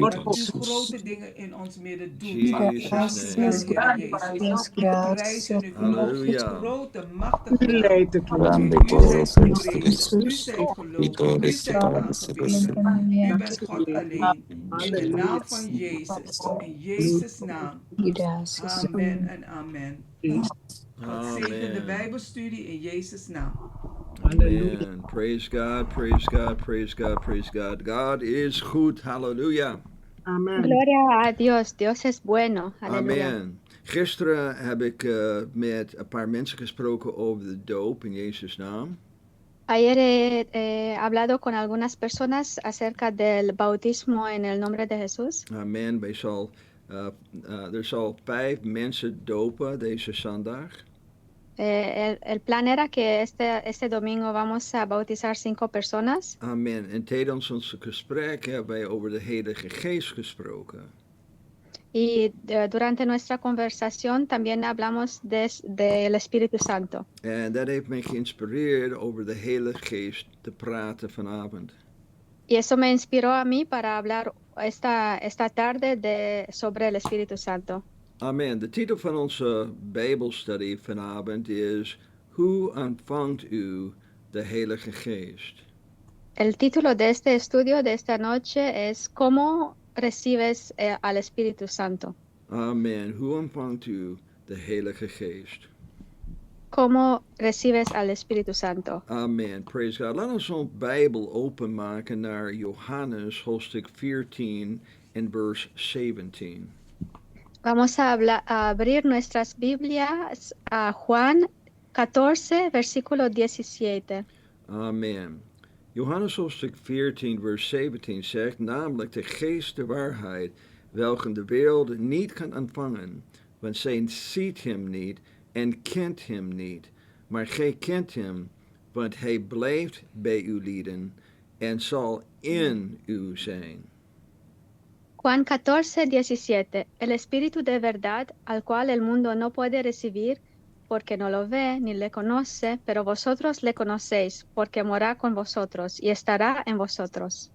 dat u grote dingen in ons midden doet. Jesus' Dank u wel, name. Heer Jezus. We prijzen u voor uw Hallelujah. grote, machtige naam. Leid het ons. U zijt geprezen, u zijt geloofd, u zijt aangebeden. U bent God alleen. In de naam van Jezus. In Jezus' naam. Amen en amen. God zegen de Bijbelstudie in Jezus' naam. Amen. Praise God, praise God, praise God, praise God. God is goed. Hallelujah. Amen. Gloria a Dios, Dios es bueno. Aleluya. Amen. Gisteren heb ik met een paar mensen gesproken over de doop in Jezus' naam. Ayer he hablado con algunas personas acerca del bautismo en el nombre de Jesús. Amen. Er zal 5 mensen dopen deze zondag. El plan era que este domingo vamos a bautizar 5 personas. Amen. En tijdens ons gesprek hebben wij over de Heilige Geest gesproken. Y durante nuestra conversación también hablamos del Espíritu Santo. En dat heeft mij geïnspireerd over de Heilige Geest te praten vanavond. Y eso me inspiró a mí para hablar esta tarde sobre el Espíritu Santo. Amen. De titel van onze Bijbelstudie vanavond is Hoe ontvangt u de Heilige Geest? El título de este estudio de esta noche es ¿Cómo recibes al Espíritu Santo? Amen. Hoe ontvangt u de Heilige Geest? ¿Cómo recibes al Espíritu Santo? Amen. Praise God. Laat ons onze Bijbel openmaken naar Johannes hoofdstuk 14 en vers 17. Vamos a abrir nuestras Biblias a Juan 14, versículo 17. Amen. Johannes hoofdstuk 14 vers 17 zegt namelijk de geest de waarheid, welke de wereld niet kan ontvangen, want zij ziet hem niet en kent hem niet. Maar gij kent hem, want hij blijft bij u lieden en zal in u zijn. Juan 14, 17. El Espíritu de verdad, al cual el mundo no puede recibir, porque no lo ve ni le conoce, pero vosotros le conocéis, porque mora con vosotros y estará en vosotros.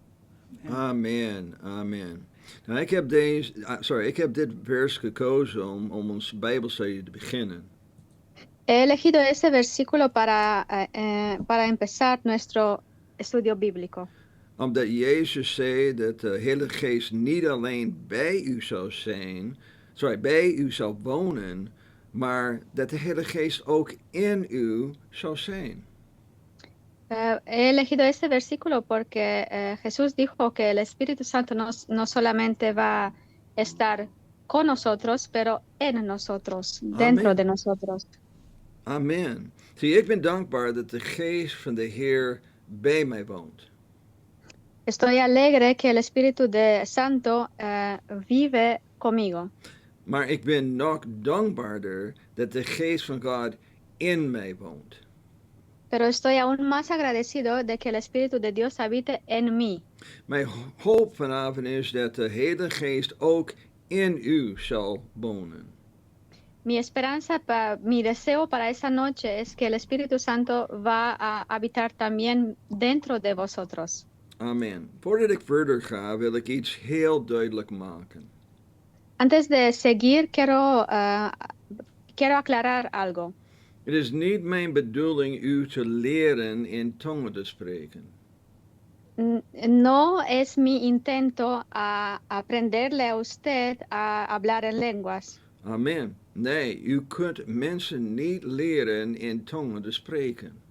Amen, amen. Nou, ik heb dit vers gekozen om ons Bijbelstudie te beginnen. He elegido ese versículo para empezar nuestro estudio bíblico. Omdat Jezus zei dat de Heilige Geest niet alleen bij u zal wonen, maar dat de Heilige Geest ook in u zal zijn. He elegido este versículo porque Jesús dijo que el Espíritu Santo no solamente va a estar con nosotros, pero en nosotros, dentro Amen. de nosotros. Amen. Zie, ik ben dankbaar dat de Geest van de Heer bij mij woont. Estoy alegre que el Espíritu de Santo vive conmigo. Maar ik ben nog dankbaarder dat de Geest van God in mij woont. Pero estoy aún más agradecido de que el Espíritu de Dios habite en mí. Mijn hoop vanavond is dat de Heilige Geest ook in u zal wonen. Mi deseo para esa noche es que el Espíritu Santo va a habitar también dentro de vosotros. Amen. Voordat ik verder ga, wil ik iets heel duidelijk maken. Antes de seguir, quiero aclarar algo. Het is niet mijn bedoeling u te leren in tongen te spreken. No es mi intento aprenderle a usted a hablar en lenguas. Amen. Nee, u kunt mensen niet leren in tongen te spreken.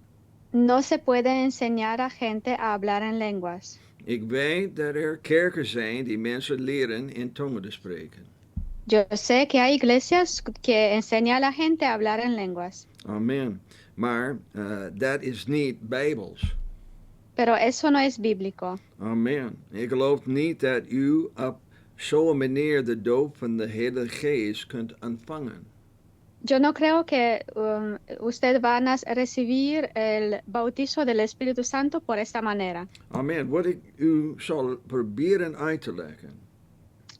No se puede enseñar a gente a hablar en lenguas. Ik weet dat er kerken zijn die mensen leren in tongen te spreken. Yo sé que hay iglesias que enseñan a la gente a hablar en lenguas. Amen. Maar dat is niet bijbels. Pero eso no es bíblico. Amen. Ik geloof niet dat u op zo'n manier de doop van de Heilige Geest kunt ontvangen. Yo no creo que usted van a recibir el bautizo del Espíritu Santo por esta manera. Amen. Wat ik u zal proberen uit te leggen,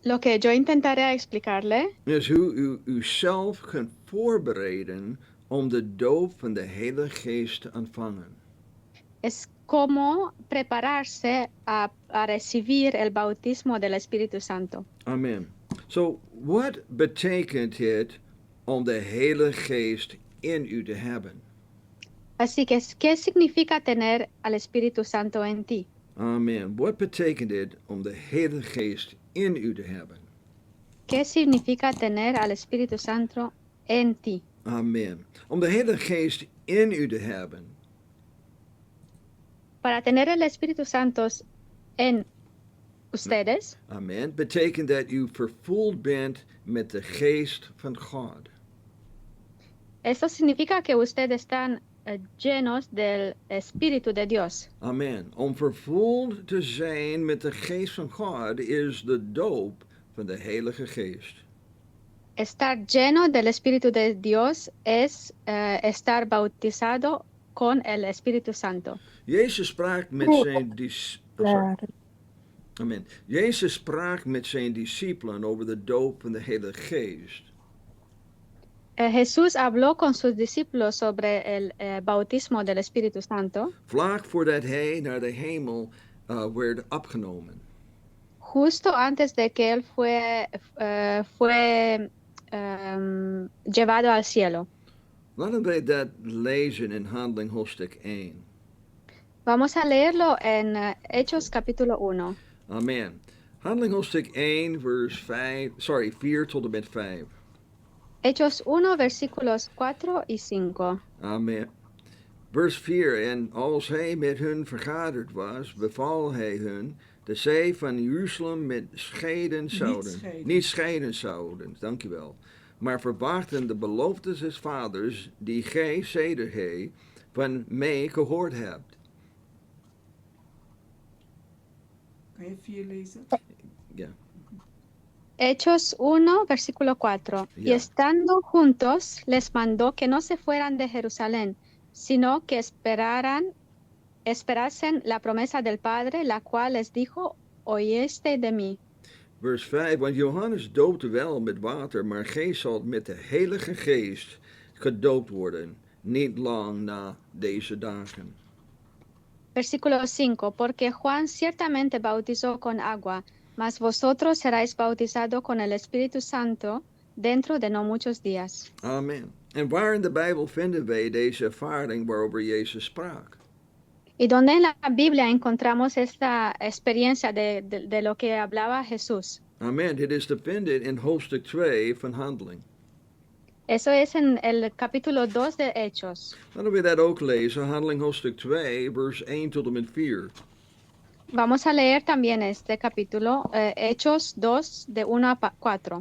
Lo que yo intentaré explicarle is hoe u uzelf kunt voorbereiden om de doop van de Heilige Geest te ontvangen. es cómo prepararse a recibir el bautismo del Espíritu Santo. Amen. So, wat betekent het om de Heilige Geest in u te hebben? Así que, ¿qué significa tener al Espíritu Santo en ti? Amen. Wat betekent het om de Heilige Geest in u te hebben? ¿Qué significa tener al Espíritu Santo en ti? Amen. Om de Heilige Geest in u te hebben, Para tener el Espíritu Santo en ustedes, amen, betekent dat u vervuld bent met de Geest van God. eso significa que ustedes están llenos del Espíritu de Dios. Amen. Om vervuld te zijn met de Geest van God is de doop van de Heilige Geest. Estar lleno del Espíritu de Dios es estar bautizado con el Espíritu Santo. Jezus sprak met zijn discipelen. Amen. Jezus sprak met zijn discipelen over de doop van de Heilige Geest. Jesús habló con sus discípulos sobre el bautismo del Espíritu Santo Vlak voordat hij naar de hemel werd opgenomen. justo antes de que él fue llevado al cielo. Laten wij dat lezen in Handeling hoofdstuk 1. Vamos a leerlo en Hechos capítulo 1. Amen. Handeling hoofdstuk 1, vers 4 tot en met 5. Hechos 1, versículos 4 y 5. Amen. Vers 4. En als hij met hun vergaderd was, beval hij hun dat zij van Jeruzalem met niet scheiden zouden, dankjewel, maar verwachten de beloftes des vaders, die gij, zeder hij, van mij gehoord hebt. Kan je 4 lezen? Ja. Hechos 1, versículo 4. Y Ya. estando juntos, les mandó que no se fueran de Jerusalén, sino que esperasen la promesa del Padre, la cual les dijo, oíste de mí. Vers 5, want Johannes doopte wel met water, maar gij zult met de Heilige Geest gedoopt worden, niet lang na deze dagen. Versículo 5. Porque Juan ciertamente bautizó con agua, mas vosotros seréis bautizados con el Espíritu Santo dentro de no muchos días. Amen. En waar in de Bijbel vinden wij deze ervaring waarover Jezus sprak? Y donde en la Biblia encontramos esta experiencia de lo que hablaba Jesús. Amen. Dit is te vinden in hoofdstuk 2 van Handeling. Eso es en el capítulo 2 de Hechos. Laten we dat ook lezen, Handeling hoofdstuk 2, vers 1 tot en met 4. Vamos a leer también este capítulo, Hechos 2, de 1 a 4.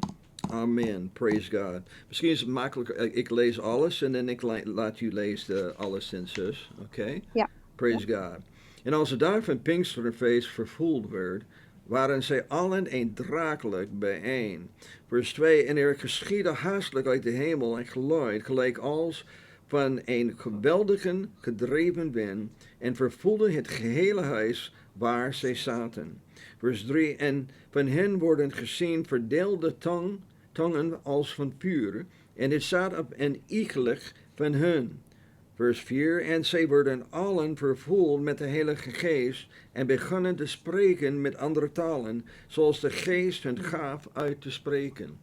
Amen. Praise God. Misschien is het makkelijker, ik lees alles en dan ik laat u lezen alleszins, zus. Oké? Ja. Praise God. En als de dag van Pinksterfeest vervuld werd, waren zij allen eendragelijk bijeen. Vers 2. En er geschiedde haastelijk uit de hemel een geluid, gelijk als van een geweldige gedreven wind, en vervulde het gehele huis waar zij zaten. Vers 3. En van hen worden gezien verdeelde tongen als van vuur, en het zat op een iegelijk van hun. Vers 4. En zij werden allen vervuld met de Heilige Geest en begonnen te spreken met andere talen, zoals de Geest hun gaf uit te spreken.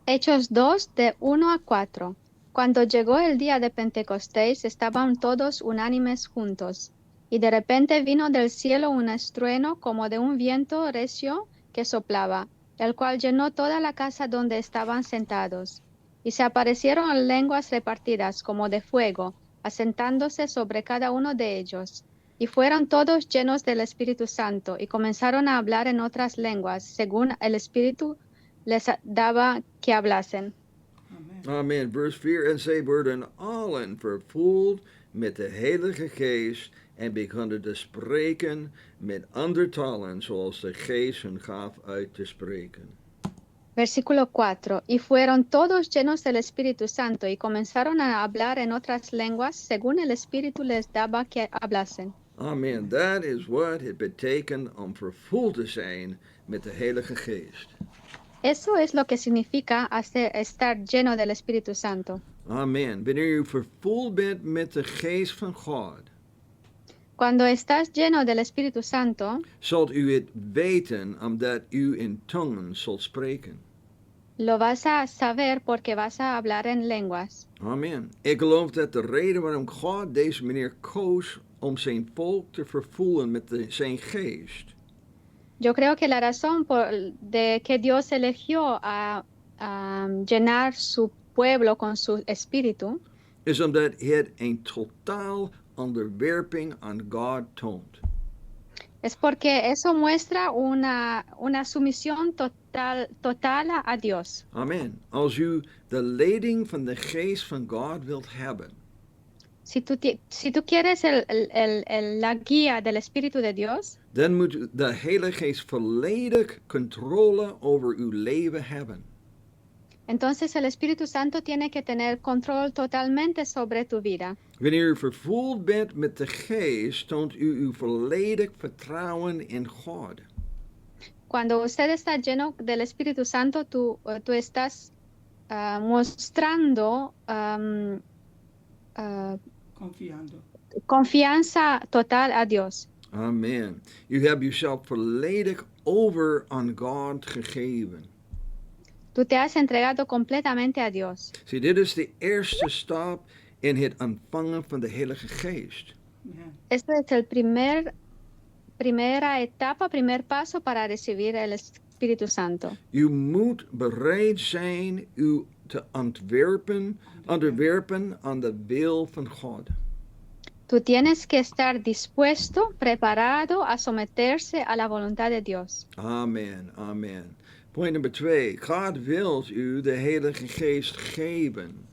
Hechos 2, de 1 a 4. Cuando llegó el día de Pentecostés, estaban todos unánimes juntos, y de repente vino del cielo un estruendo como de un viento recio que soplaba, el cual llenó toda la casa donde estaban sentados. Y se aparecieron lenguas repartidas como de fuego, asentándose sobre cada uno de ellos. Y fueron todos llenos del Espíritu Santo, y comenzaron a hablar en otras lenguas, según el Espíritu les daba que hablasen. Amen. Amen. Vers 4. En zij werden allen vervuld met de Heilige Geest en begonnen te spreken met andere talen, zoals de Geest hun gaf uit te spreken. Versículo 4. Y fueron todos llenos del Espíritu Santo, y comenzaron a hablar en otras lenguas, según el Espíritu les daba que hablasen. Amen. Dat is wat het betekent om vervuld te zijn met de Heilige Geest. Eso es lo que significa estar lleno del Espíritu Santo. Amen. Wanneer u vervuld bent met de Geest van God, Cuando estás lleno del Espíritu Santo, zult u het weten, omdat u in tongen zult spreken. lo vas a saber porque vas a hablar en lenguas. Amen. Ik geloof dat de reden waarom God deze manier koos om zijn volk te vervoeren met zijn geest, Yo creo que la razón de que Dios eligió a llenar su pueblo con su espíritu is omdat het een totaal onderwerping aan God toont. es porque eso muestra una sumisión total a Dios. Amen. Als u de leiding van de geest van God wilt hebben, Si tú quieres la guía del Espíritu de Dios, dan moet de Heilige Geest volledig controle over uw leven hebben. entonces el Espíritu Santo tiene que tener control totalmente sobre tu vida. Wanneer u vervuld bent met de geest, toont u uw volledig vertrouwen in God. Cuando usted está lleno del Espíritu Santo, tú estás mostrando Confiando. confianza total a Dios. Amen. U hebt uzelf volledig over aan God gegeven. Tú te has entregado completamente a Dios. Zie, dit is de eerste stap in het ontvangen van de Heilige Geest. Ja. Este es el primera etapa, primer paso para recibir el Espíritu Santo. U moet bereid zijn u te onderwerpen aan de wil van God. Tú tienes que estar dispuesto, preparado a someterse a la voluntad de Dios. Amen, amen. Point nummer 2. God wilt u de Heilige Geest geven.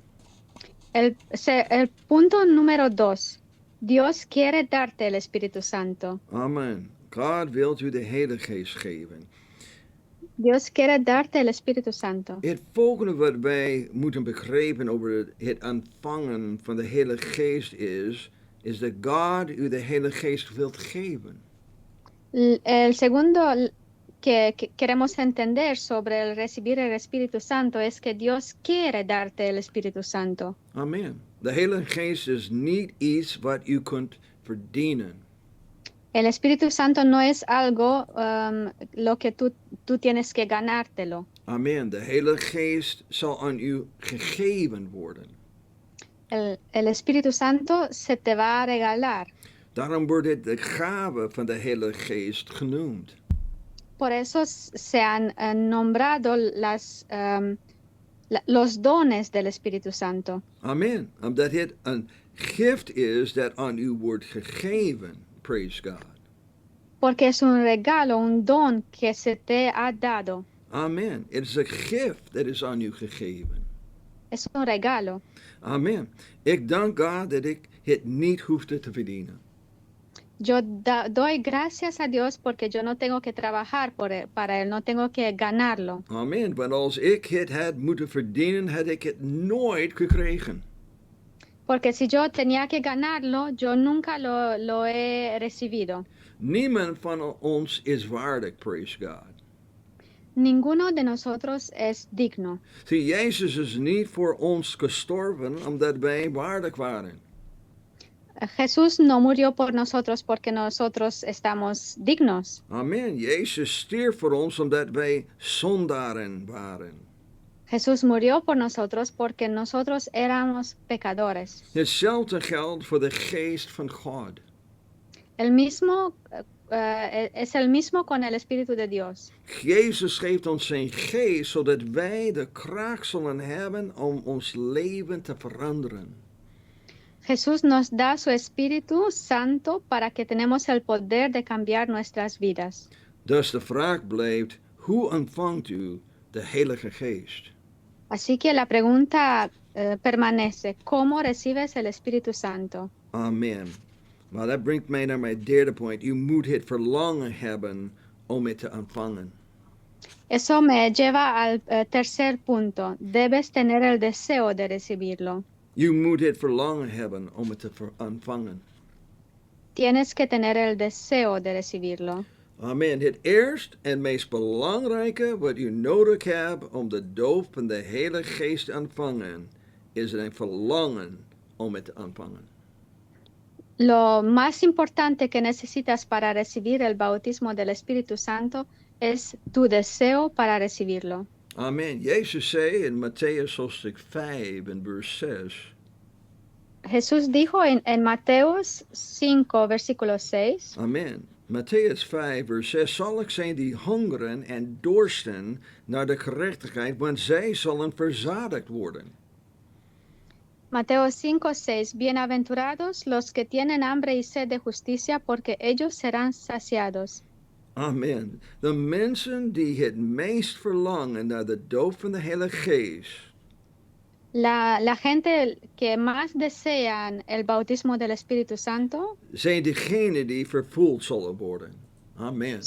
El punto número 2. Dios quiere darte el Espíritu Santo. Amen. God wilt u de Heilige Geest geven. Dios quiere darte el Espíritu Santo. Het volgende wat wij moeten begrijpen over het ontvangen van de Heilige Geest is dat God u de Heilige Geest wilt geven. El segundo que queremos entender sobre el recibir el Espíritu Santo es que Dios quiere darte el Espíritu Santo. Amen. De Heilige Geest is niet iets wat u kunt verdienen. El Espíritu Santo no es algo lo que tú tienes que ganártelo. Amen. De Heilige Geest zal aan u gegeven worden. El Espíritu Santo se te va a regalar. Daarom wordt het de gave van de Heilige Geest genoemd. Por eso se han nombrado los dones del Espíritu Santo. Amen. Omdat het een gift is dat aan u wordt gegeven. Praise God. Porque es un regalo, un don que se te ha dado. Amen. Het is een gift dat is aan u gegeven. Es un regalo. Amen. Ik dank God dat ik het niet hoefde te verdienen. Yo doy gracias a Dios porque yo no tengo que trabajar para él, no tengo que ganarlo. Amen. Want als ik het had moeten verdienen, had ik het nooit gekregen. Porque si yo tenía que ganarlo, yo nunca lo he recibido. Niemand van ons is waardig, praise God. Ninguno de nosotros es digno. Zie, Jezus is niet voor ons gestorven omdat wij waardig waren. Jesús no murió por nosotros porque nosotros estamos dignos. Amen. Jezus stierf voor ons omdat wij zondaren waren. Jesús murió por nosotros porque nosotros éramos pecadores. Hetzelfde geldt voor de geest van God. El mismo es el mismo con el Espíritu de Dios. Jezus geeft ons zijn geest zodat wij de kracht zullen hebben om ons leven te veranderen. Jesús nos da su Espíritu Santo para que tenemos el poder de cambiar nuestras vidas. Dus de vraag blijft, hoe ontvangt u de Heilige Geest? Así que la pregunta permanece, ¿cómo recibes el Espíritu Santo? Amen. Maar dat brengt mij naar mijn derde punt. U moet het verlangen hebben om het te ontvangen. Eso me lleva al tercer punto. Debes tener el deseo de recibirlo. U moet het verlangen hebben om het te ontvangen. Tienes que tener el deseo de recibirlo. Amen. Het eerst en meest belangrijke wat u nodig hebt om de doop van de Heilige Geest te ontvangen, is een verlangen om het te ontvangen. Lo más importante que necesitas para recibir el bautismo del Espíritu Santo es tu deseo para recibirlo. Amen. Jezus zei in Matthäus hoofdstuk 5 en vers 6. Jesús dijo en Mateos 5, versículo 6, Amen. Matthäus 5 vers 6. Zalig zijn die hongeren en dorsten naar de gerechtigheid, want zij zullen verzadigd worden. Mateo 5, 6, bienaventurados los que tienen hambre y sed de justicia, porque ellos serán saciados. Amen. De mensen die het meest verlangen naar de doop van de Heilige Geest, La gente que más desean el bautismo del Espíritu Santo zijn degenen die vervuld zullen worden. Amen.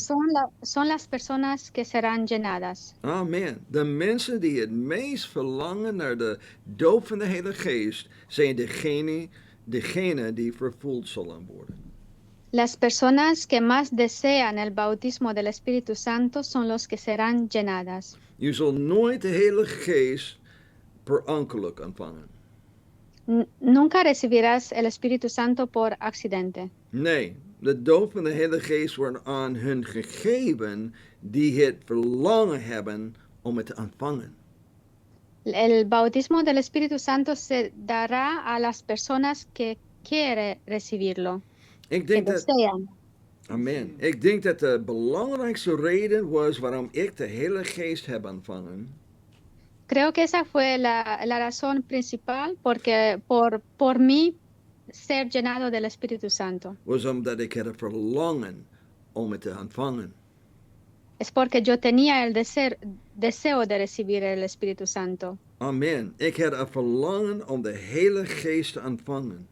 son las personas que serán llenadas. Amen. De mensen die het meest verlangen naar de doop van de Heilige Geest, zijn degenen die vervuld zullen worden. Las personas que más desean el bautismo del Espíritu Santo son los que serán llenadas. Je zult nooit de Heilige Geest per ongeluk ontvangen. Nunca recibirás el Espíritu Santo por accidente. Nee, de doop van de Heilige Geest wordt aan hun gegeven die het verlangen hebben om het te ontvangen. El bautismo del Espíritu Santo se dará a las personas que quieren recibirlo, Ik que denk dat, desean. amen. Ik denk dat de belangrijkste reden was waarom ik de Heilige Geest heb ontvangen. Creo que esa fue la razón principal porque por mí ser llenado del Espíritu Santo. Was omdat ik het verlangen om het te ontvangen. Es porque yo tenía el deseo de recibir el Espíritu Santo. Amen. Ik had een verlangen om de Heilige Geest te ontvangen.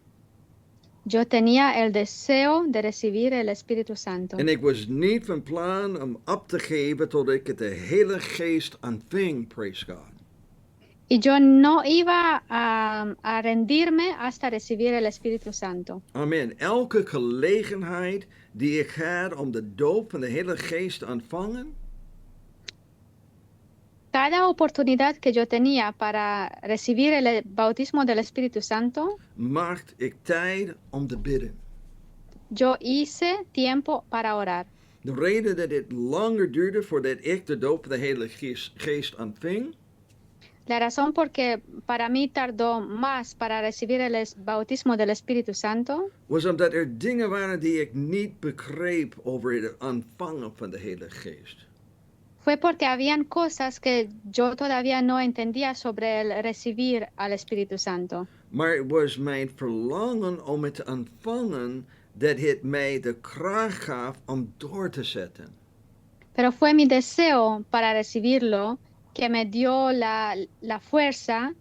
Yo tenía el deseo de recibir el Espíritu Santo. En ik was niet van plan om op te geven tot ik het de Heilige Geest ontving, praise God. Y yo no iba a rendirme hasta recibir el Espíritu Santo. Amen. Elke gelegenheid die ik had om de doop van de Heilige Geest te ontvangen, Cada oportunidad que yo tenía para recibir el bautismo del Espíritu Santo, maakte ik tijd om te bidden. yo hice tiempo para orar. De reden dat het langer duurde voordat ik de doop van de Heilige Geest ontving, La razón porque para mí tardó más para recibir el bautismo del Espíritu Santo was omdat er dingen waren die ik niet begreep over het ontvangen van de Heilige Geest. fue porque habían cosas que yo todavía no entendía sobre el recibir al Espíritu Santo. Maar het was mijn verlangen om het te ontvangen dat het mij de kracht gaf om door te zetten. Pero fue mi deseo para recibirlo que me dio la fuerza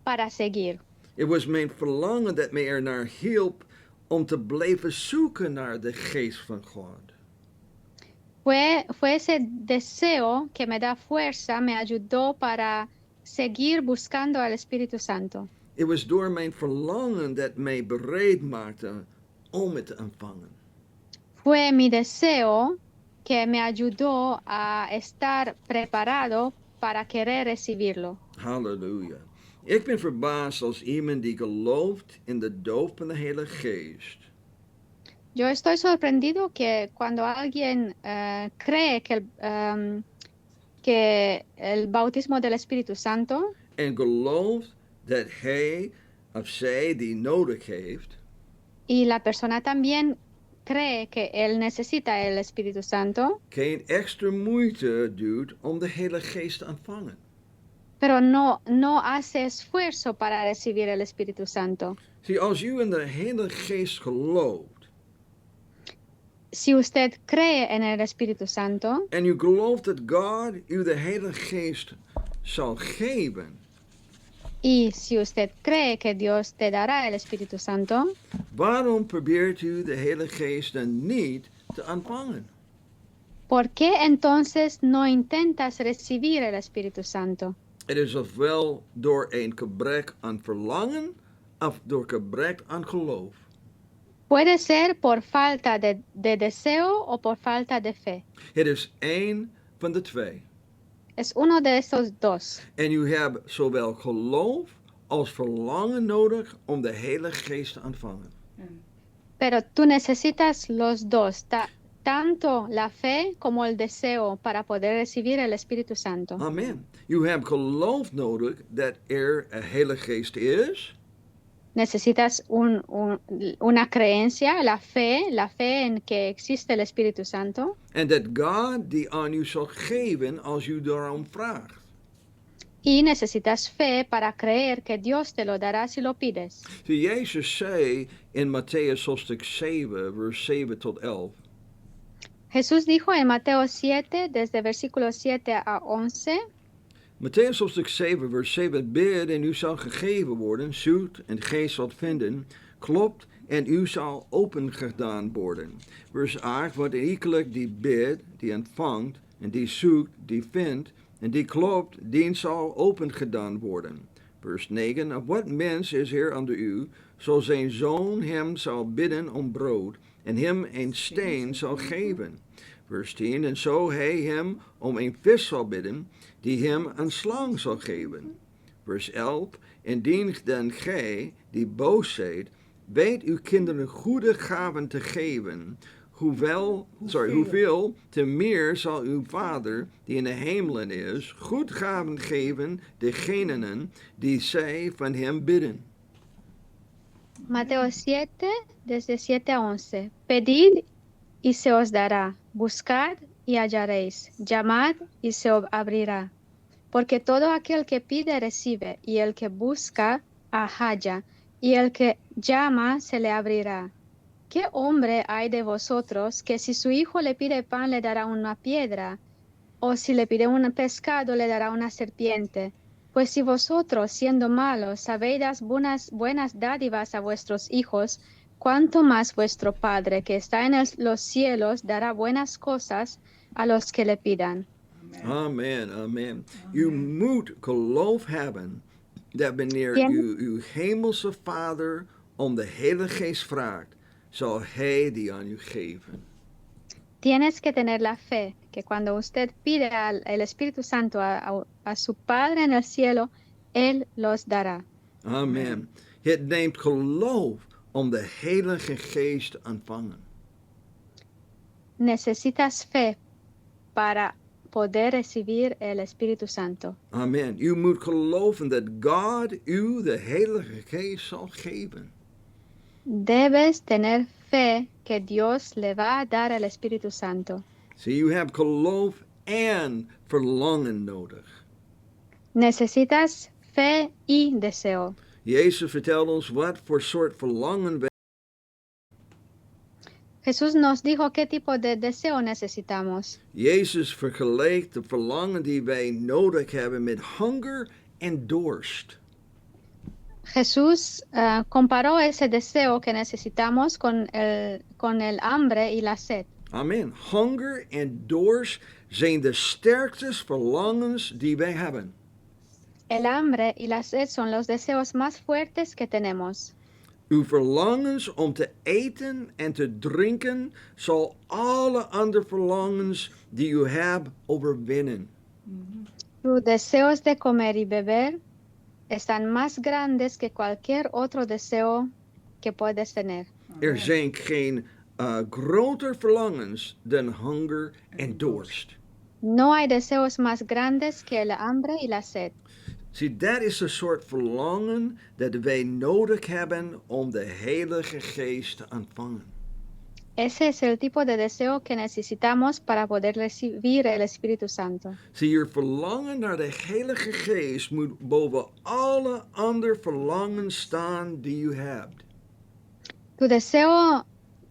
para seguir. Het was mijn verlangen dat mij er naar hielp om te blijven zoeken naar de geest van God. Fue ese deseo que me da fuerza, me ayudó para seguir buscando al Espíritu Santo. Het was door mijn verlangen dat mij bereid maakte om het te ontvangen. Fue mi deseo que me ayudó a estar preparado para querer recibirlo. Halleluja. Ik ben verbaasd als iemand die gelooft in de doop van de Heilige Geest. Yo estoy sorprendido que cuando alguien cree que el bautismo del Espíritu Santo En gelooft dat hij of zij die nodig heeft, y la persona también cree que él necesita el Espíritu Santo, geen extra moeite doet om de Heilige Geest te ontvangen. pero no hace esfuerzo para recibir el Espíritu Santo. Zie, als u in de Heilige Geest gelooft Si usted cree en el Espíritu Santo en u gelooft dat God u de Heilige Geest zal geven, y si usted cree que Dios te dará el Espíritu Santo, waarom probeert u de Heilige Geest dan niet te ontvangen? ¿por qué entonces no intentas recibir el Espíritu Santo? Het is ofwel door een gebrek aan verlangen of door gebrek aan geloof. Puede ser por falta de deseo o por falta de fe. Het is één van de twee. Es uno de esos dos. En u hebt zowel geloof als verlangen nodig om de Heilige Geest te ontvangen. Pero tú necesitas los dos, tanto la fe como el deseo para poder recibir el Espíritu Santo. Amen. You hebt geloof nodig dat er een Heilige Geest is. Necesitas una creencia, la fe en que existe el Espíritu Santo. En dat God die aan u zal geven als u daarom vraagt. Y necesitas fe para creer que Dios te lo dará si lo pides. Zie, Jezus zei in Matthäus hoofdstuk 7, vers 7 tot 11. Jesús dijo en Mateo 7, desde versículos 7 a 11, Matthäus hoofdstuk 7, vers 7. Bid en u zal gegeven worden, zoekt en gij zult vinden, klopt en u zal opengedaan worden. Vers 8. Want iegelijk die bidt, die ontvangt, en die zoekt, die vindt, en die klopt, die zal opengedaan worden. Vers 9. Of wat mens is er onder u, zo zijn zoon hem zal bidden om brood, en hem een steen zal geven. Vers 10. En zo hij hem om een vis zal bidden, die hem een slang zal geven. Vers 11. Indien dan gij, die boos zijt, weet uw kinderen goede gaven te geven, hoeveel te meer zal uw Vader, die in de hemelen is, goed gaven geven degenen die zij van hem bidden. Mateo 7, desde 7 a 11. Pedid y se os dará, buscad y hallaréis, llamad y se os abrirá. Porque todo aquel que pide recibe, y el que busca halla, y el que llama se le abrirá. ¿Qué hombre hay de vosotros que si su hijo le pide pan le dará una piedra, o si le pide un pescado le dará una serpiente? Pues si vosotros, siendo malos, sabéis dar buenas dádivas a vuestros hijos, cuánto más vuestro Padre que está en los cielos dará buenas cosas a los que le pidan. Amen, amen. U moet geloof hebben dat wanneer u uw hemelse Vader om de Heilige Geest vraagt, zal Hij die aan u geven. Tienes que tener la fe que cuando usted pide al Espíritu Santo a su Padre en el cielo, Él los dará. Amen. Het neemt geloof om de Heilige Geest te ontvangen. Necesitas fe para poder recibir el Espíritu Santo. Amen. U moet geloven dat God u de Heilige Geest zal geven. Debes tener fe que Dios le va a dar el Espíritu Santo. Zie, u hebt geloof en verlangen nodig. Necesitas fe y deseo. Jezus vertelt ons wat voor soort verlangen wij. Jesús nos dijo qué tipo de deseo necesitamos. Jezus vergeleek de verlangen die wij nodig hebben met hunger en dorst. Jesús comparó ese deseo que necesitamos con el hambre y la sed. Amen. Hunger en dorst zijn de sterkste verlangens die wij hebben. El hambre y la sed son los deseos más fuertes que tenemos. Uw verlangens om te eten en te drinken zal alle andere verlangens die u hebt overwinnen. Tus deseos de comer y beber están más grandes que cualquier otro deseo que puedes tener. Er zijn geen groter verlangens dan hunger en dorst. No hay deseos más grandes que el hambre y la sed. Zie, dat is de soort verlangen dat wij nodig hebben om de Heilige Geest te ontvangen. Ese es el tipo de deseo que necesitamos para poder recibir el Espíritu Santo. Zie, je verlangen naar de Heilige Geest moet boven alle andere verlangens staan die u hebt. Tu deseo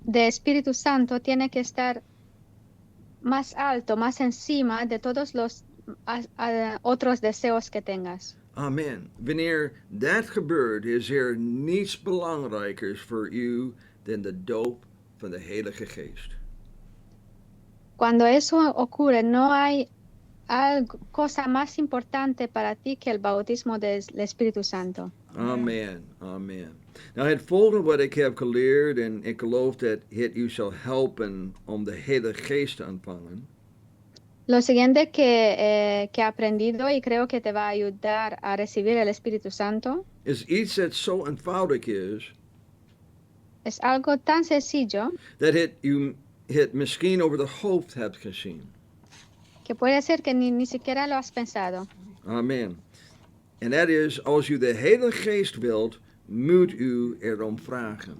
de Espíritu Santo tiene que estar más alto, más encima de todos los otros deseos que tengas. Amen. Wanneer dat gebeurt, is er niets belangrijkers voor u dan de doop van de Heilige Geest. Cuando eso ocurre, no hay cosa más importante para ti que el bautismo del Espíritu Santo. Amen, amen. Nou, het volgende wat ik heb geleerd, en ik geloof dat het u zal helpen om de Heilige Geest te ontvangen. Lo siguiente que he aprendido y creo que te va a ayudar a recibir el Espíritu Santo Is iets dat zo eenvoudig is, Es algo tan sencillo dat u het misschien over de hoofd hebt gezien. que puede ser que ni siquiera lo has pensado. Amen. En dat is, als u de Heilige Geest wilt, moet u erom vragen.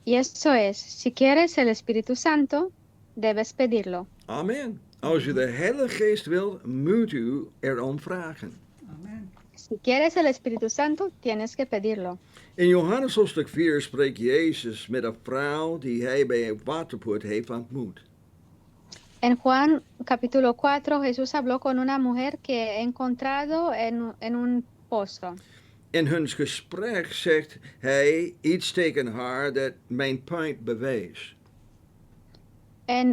Y eso es, si quieres el Espíritu Santo, debes pedirlo. Amen. Als u de Heilige Geest wilt, moet u erom vragen. Amen. Si quieres el Espíritu Santo, tienes que pedirlo. In Johannes hoofdstuk 4 spreekt Jezus met een vrouw die hij bij een waterput heeft ontmoet. En Juan capítulo 4, Jesús habló con una mujer que he encontrado en un pozo. In hun gesprek zegt hij iets tegen haar dat mijn punt bewees.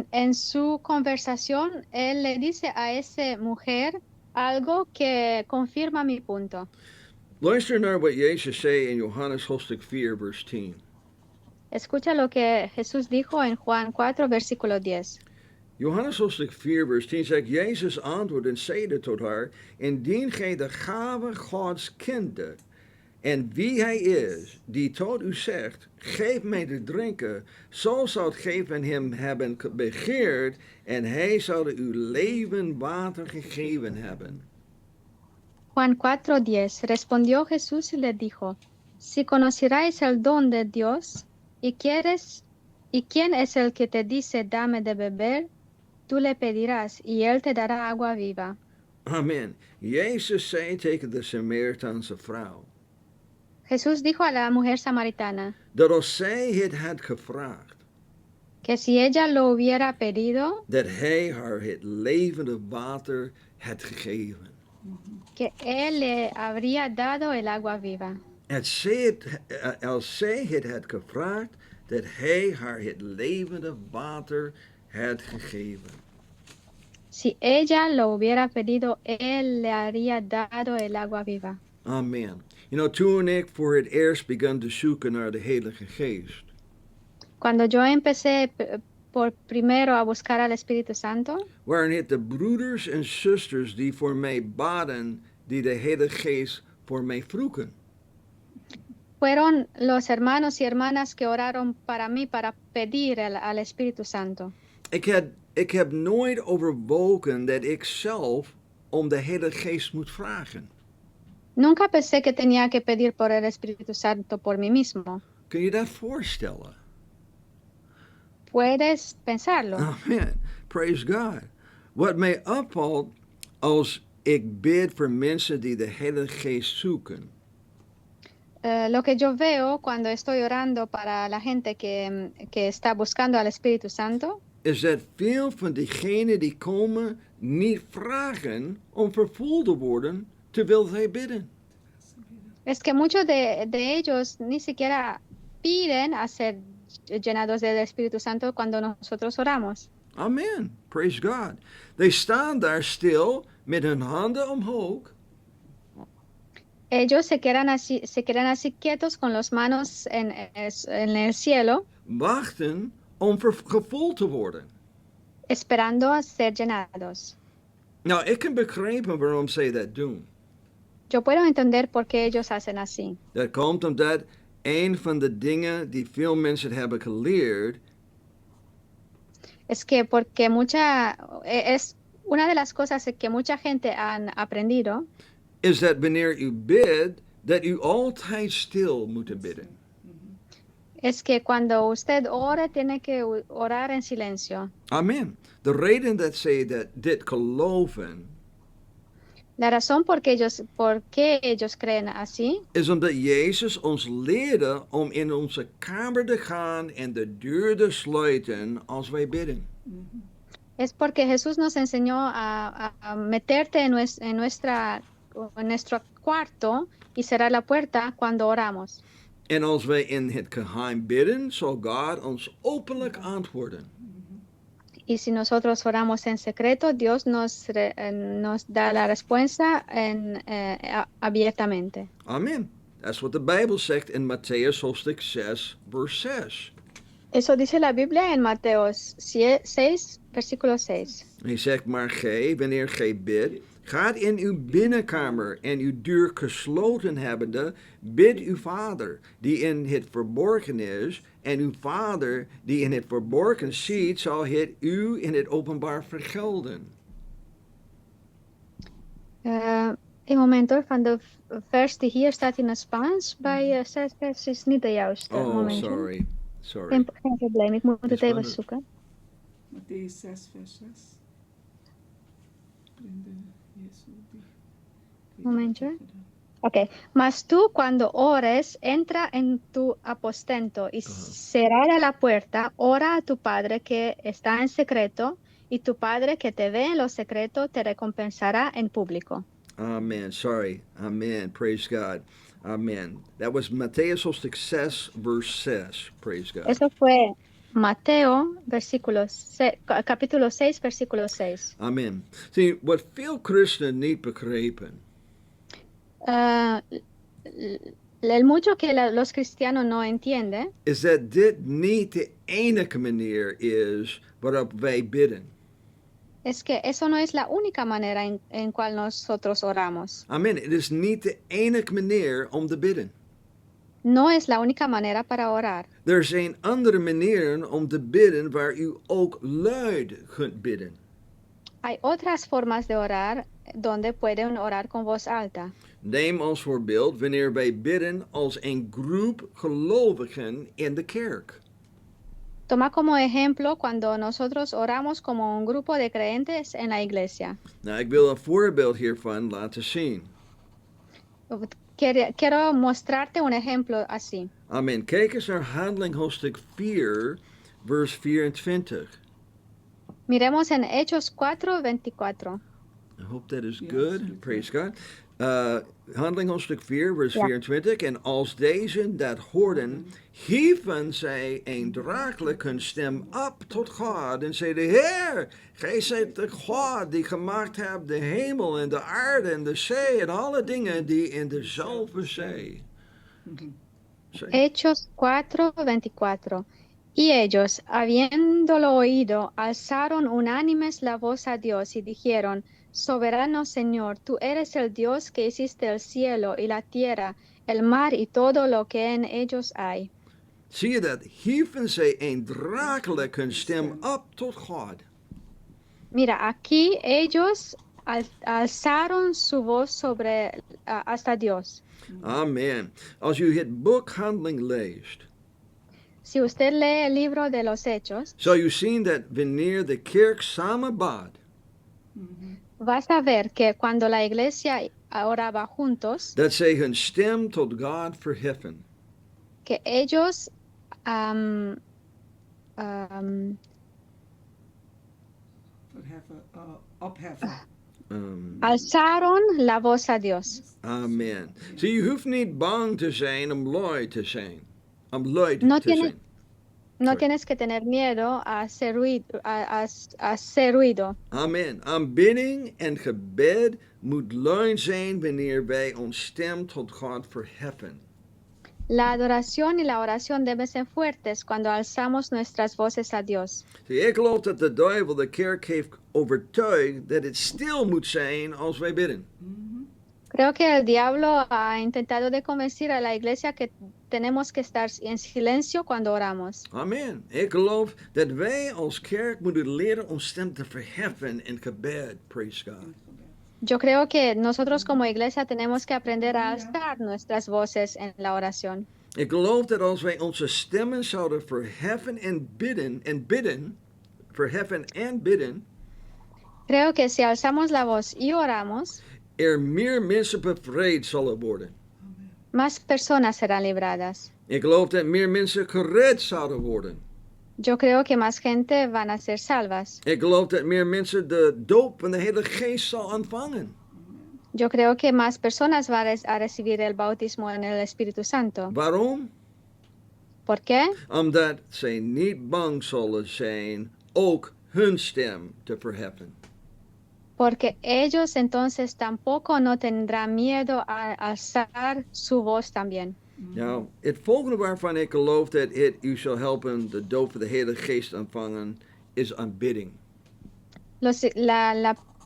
En su conversación, él le dice a esa mujer algo que confirma mi punto. Luister naar wat Jezus zei in Johannes hoofdstuk 4 vers 10. Escucha lo que Jesús dijo en Juan 4, versículo 10. Johannes hoofdstuk 4 vers 10 zegt, Jezus antwoordde en zeide tot haar, indien gij de gave Gods kende, en wie hij is, die tot u zegt, geef mij te drinken, zo zoudt gij van hem hebben begeerd, en hij zou u levend water gegeven hebben. Juan 4:10. Respondió Jesús y le dijo, si conocierais el don de Dios y quién es el que te dice dame de beber, tú le pedirás y él te dará agua viva. Amen. Jezus zei tegen de Samaritaanse vrouw, Jesús dijo a la mujer samaritana dat als zij het had gevraagd, que si ella lo hubiera pedido, dat hij haar het levende water had gegeven. que él le habría dado el agua viva. Als zij het had gevraagd, dat hij haar het levende water had gegeven. Si ella lo hubiera pedido, él le habría dado el agua viva. Amen. You know, toen ik voor het eerst begon te zoeken naar de Heilige Geest, Cuando yo empecé por primero a buscar al Espíritu Santo, waren het de broeders en zusters die voor mij baden, die de Heilige Geest voor mij vroegen. fueron los hermanos y hermanas que oraron para mí para pedir al Espíritu Santo. Ik heb nooit overwogen dat ik zelf om de Heilige Geest moet vragen. Nunca pensé que tenía que pedir por el Espíritu Santo por mí mismo. Kun je dat voorstellen? Puedes pensarlo. Amen. Praise God. Wat mij opvalt als ik bid voor mensen die de Heilige Geest zoeken, Lo que yo veo cuando estoy orando para la gente que está buscando al Espíritu Santo is dat veel van diegenen die komen niet vragen om vervuld te worden terwijl zij bidden. es que muchos de ellos ni siquiera piden a ser llenados del Espíritu Santo cuando nosotros oramos. Amen. Praise God. They staan daar stil met hun handen omhoog Ellos se quedan así quietos con las manos en el cielo, wachten om gevuld te worden. esperando a ser llenados. Nou, ik kan begrijpen waarom zij dat doen. Yo puedo entender por qué ellos hacen así. Dat komt omdat een van de dingen die veel mensen hebben geleerd Es que porque es una de las cosas que mucha gente han aprendido, is dat wanneer u bidt, dat u altijd stil moet bidden. es que cuando usted ore tiene que orar en silencio. Amen. De reden dat zij dit geloven La razón por qué ellos creen así is omdat Jezus ons leerde om in onze kamer te gaan en de deur te sluiten als wij bidden. es porque Jesús nos enseñó a meterte en nuestro cuarto y cerrar la puerta cuando oramos. En als wij in het geheim bidden, zal God ons openlijk antwoorden. Y si nosotros oramos en secreto, Dios nos da la respuesta abiertamente. Amen. That's what the Bible zegt in Matthäus hoofdstuk 6, vers 6. Eso dice la Biblia en Mateo 6, versículo 6. Hij zegt, maar gij, wanneer gij bidt, gaat in uw binnenkamer en uw deur gesloten hebbende, bid uw vader, die in het verborgen is, en uw vader, die in het verborgen ziet, zal het u in het openbaar vergelden. Een moment, van de vers die hier staat in het Spaans bij 6 vers is niet de juiste. Oh, momentje. sorry. Geen probleem, ik moet het even Spannend. zoeken. Matthäus 6, vers 6. Momentje. Ok, mas tú cuando ores, entra en tu aposento y cerrada la puerta, ora a tu Padre que está en secreto, y tu Padre que te ve en lo secreto te recompensará en público. Amen. Sorry. Amen. Praise God. Amen. That was Matthäus hoofdstuk 6, verse 6. Praise God. Eso fue Mateo, capítulo 6, versículo 6. Amen. See, wat veel christenen niet begrepen, El mucho que los cristianos no entienden is dat dit niet de enige manier is waarop wij bidden. es que eso no es la única manera en cual nosotros oramos. Amen. Het is niet de enige manier om te bidden. No es la única manera para orar. Er zijn andere manieren om te bidden waar u ook luid kunt bidden. Hay otras formas de orar donde pueden orar con voz alta. Neem als voorbeeld wanneer wij bidden als een groep gelovigen in de kerk. Toma como ejemplo cuando nosotros oramos como un grupo de creyentes en la iglesia. Nou, ik wil een voorbeeld hiervan laten zien. Quiero mostrarte un ejemplo así. Amen. Kijk eens naar Handeling hoofdstuk 4, vers 24. Miremos en Hechos 4:24. I hope that is Yes, good. yes. Praise God. Handeling hoofdstuk 4, vers Ja. 24. En als deze dat hoorden, hieven zij eendragelijk hun stem op tot God en zeiden, Heer, gij zijt de God die gemaakt hebt de hemel en de aarde en de zee en alle dingen die in dezelfde zee. Hechos 4:24. Y ellos, habiéndolo oído, alzaron unánimes la voz a Dios y dijeron, Soberano Señor, tú eres el Dios que hiciste el cielo y la tierra, el mar y todo lo que en ellos hay. Zie je dat? Hieven zij eendragelijk hun stem op tot God. Mira, aquí ellos alzaron su voz hasta Dios. Amen. Als u het boek Handeling leest, Si usted lee el libro de los Hechos, zal u zien dat wanneer de kerk samen bad, vas a ver que cuando la iglesia oraba juntos, dat zij hun stem tot God verheffen. que ellos Opheffen. alzaron la voz a Dios. Amen. Zie, je hoeft niet bang te zijn om luid te zijn. Om luid No te tiene- zijn. No Sorry. tienes que tener miedo a hacer ruido. Amen. Aanbidding en gebed moet luid zijn wanneer wij ons stem tot God verheffen. La adoración y la oración deben ser fuertes cuando alzamos nuestras voces a Dios. Zie, ik geloof dat de duivel de kerk heeft overtuigd dat het stil moet zijn als wij bidden. Creo que el diablo ha intentado de convencer a la iglesia que tenemos que estar en silencio cuando oramos. Amen. Ik geloof dat wij als kerk moeten leren ons stem te verheffen in gebed. Praise God. Yo creo que nosotros como iglesia tenemos que aprender a alzar nuestras voces en la oración. Ik geloof dat als wij onze stemmen zouden verheffen en bidden, verheffen en bidden, Creo que si alzamos la voz y oramos, er meer mensen bevrijd zullen worden. más personas serán libradas. Ik geloof dat meer mensen gered zouden worden. Yo creo que más gente van a ser salvas. Ik geloof dat meer mensen de doop van de Heilige Geest zal ontvangen. Yo creo que más personas van a recibir el bautismo en el Espíritu Santo. Waarom? ¿Por qué? Omdat zij niet bang zullen zijn ook hun stem te verheffen. Porque ellos entonces tampoco no tendrán miedo a alzar su voz también. Nou, het volgende waarvan ik geloof dat het u zal helpen de doop van de Heilige Geest ontvangen, is aanbidding.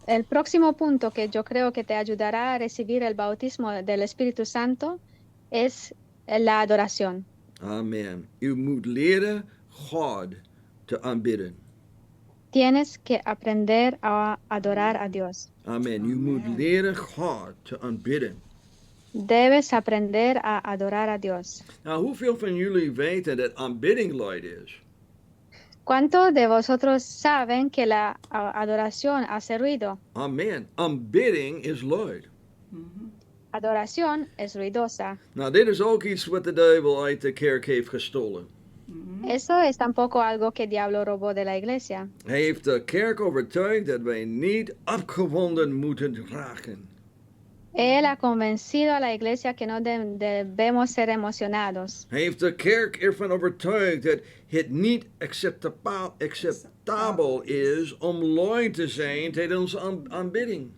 El próximo punto que yo creo que te ayudará a recibir el bautismo del Espíritu Santo es la adoración. Amen. U moet leren God te aanbidden. Tienes que aprender a adorar a Dios. Amen. U moet leren God te aanbidden. Debes aprender a adorar a Dios. Nou, hoeveel van jullie weten dat aanbidding luid is? ¿Cuántos de vosotros saben que la adoración hace ruido? Amen. Aanbidding is luid. Adoración es ruidosa. Nou, dit is ook iets wat de duivel uit de kerk heeft gestolen. Eso es tampoco algo que el diablo robó de la iglesia. Hij heeft de kerk overtuigd dat wij niet opgewonden moeten raken. Él ha convencido a la iglesia que no debemos ser emocionados. Hij heeft de kerk ervan overtuigd dat het niet acceptabel is om luid te zijn tijdens aanbidding.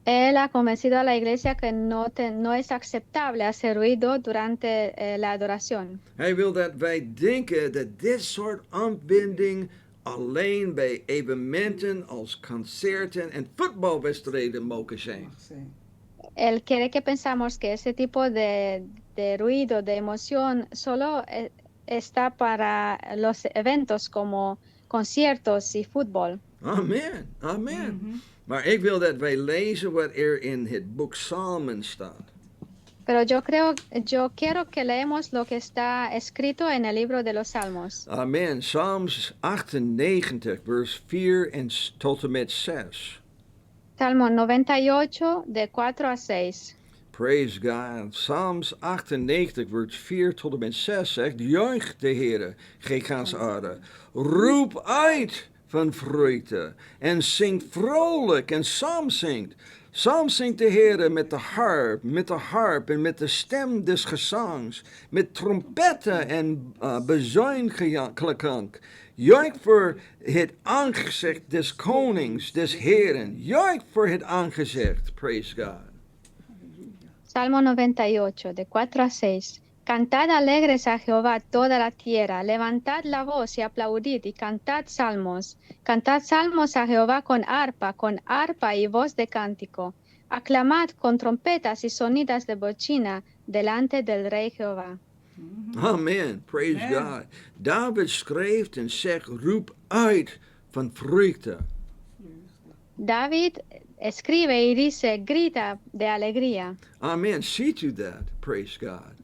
Él ha convencido a la iglesia que no es aceptable hacer ruido durante la adoración. Hij wil dat wij denken dat dit soort aanbidding alleen bij evenementen als concerten en voetbalwedstrijden mogen zijn. Él quiere que pensamos que ese tipo de ruido, de emoción, solo está para los eventos como conciertos y fútbol. Amen, amen. Maar ik wil dat wij lezen wat er in het boek Psalmen staat. Pero yo quiero que leemos lo que está escrito en el libro de los Salmos. Amen. Psalms 98, vers 4 en tot en met 6. Salmo 98, de 4 a 6. Praise God. Psalms 98, vers 4 tot en met 6 zegt: Juich de Heere, gij gaansaarde. Roep uit van vreugde en zing vrolijk en psalmzingt. Psalmzingt de Heere met de harp en met de stem des gezangs, met trompetten en bezuinklank. Juich voor het aangezicht des konings, des Heeren. Juich voor het aangezicht. Praise God. Salmo 98, de 4 a 6. Cantad alegres a Jehová toda la tierra, levantad la voz y aplaudid y cantad salmos. Cantad salmos a Jehová con arpa y voz de cántico. Aclamad con trompetas y sonidas de bocina delante del Rey Jehová. Amen. Praise God. David schreef en zegt: roep uit van vreugde. David escribe y dice, grita de alegría. Amen. Ziet u dat? Praise God.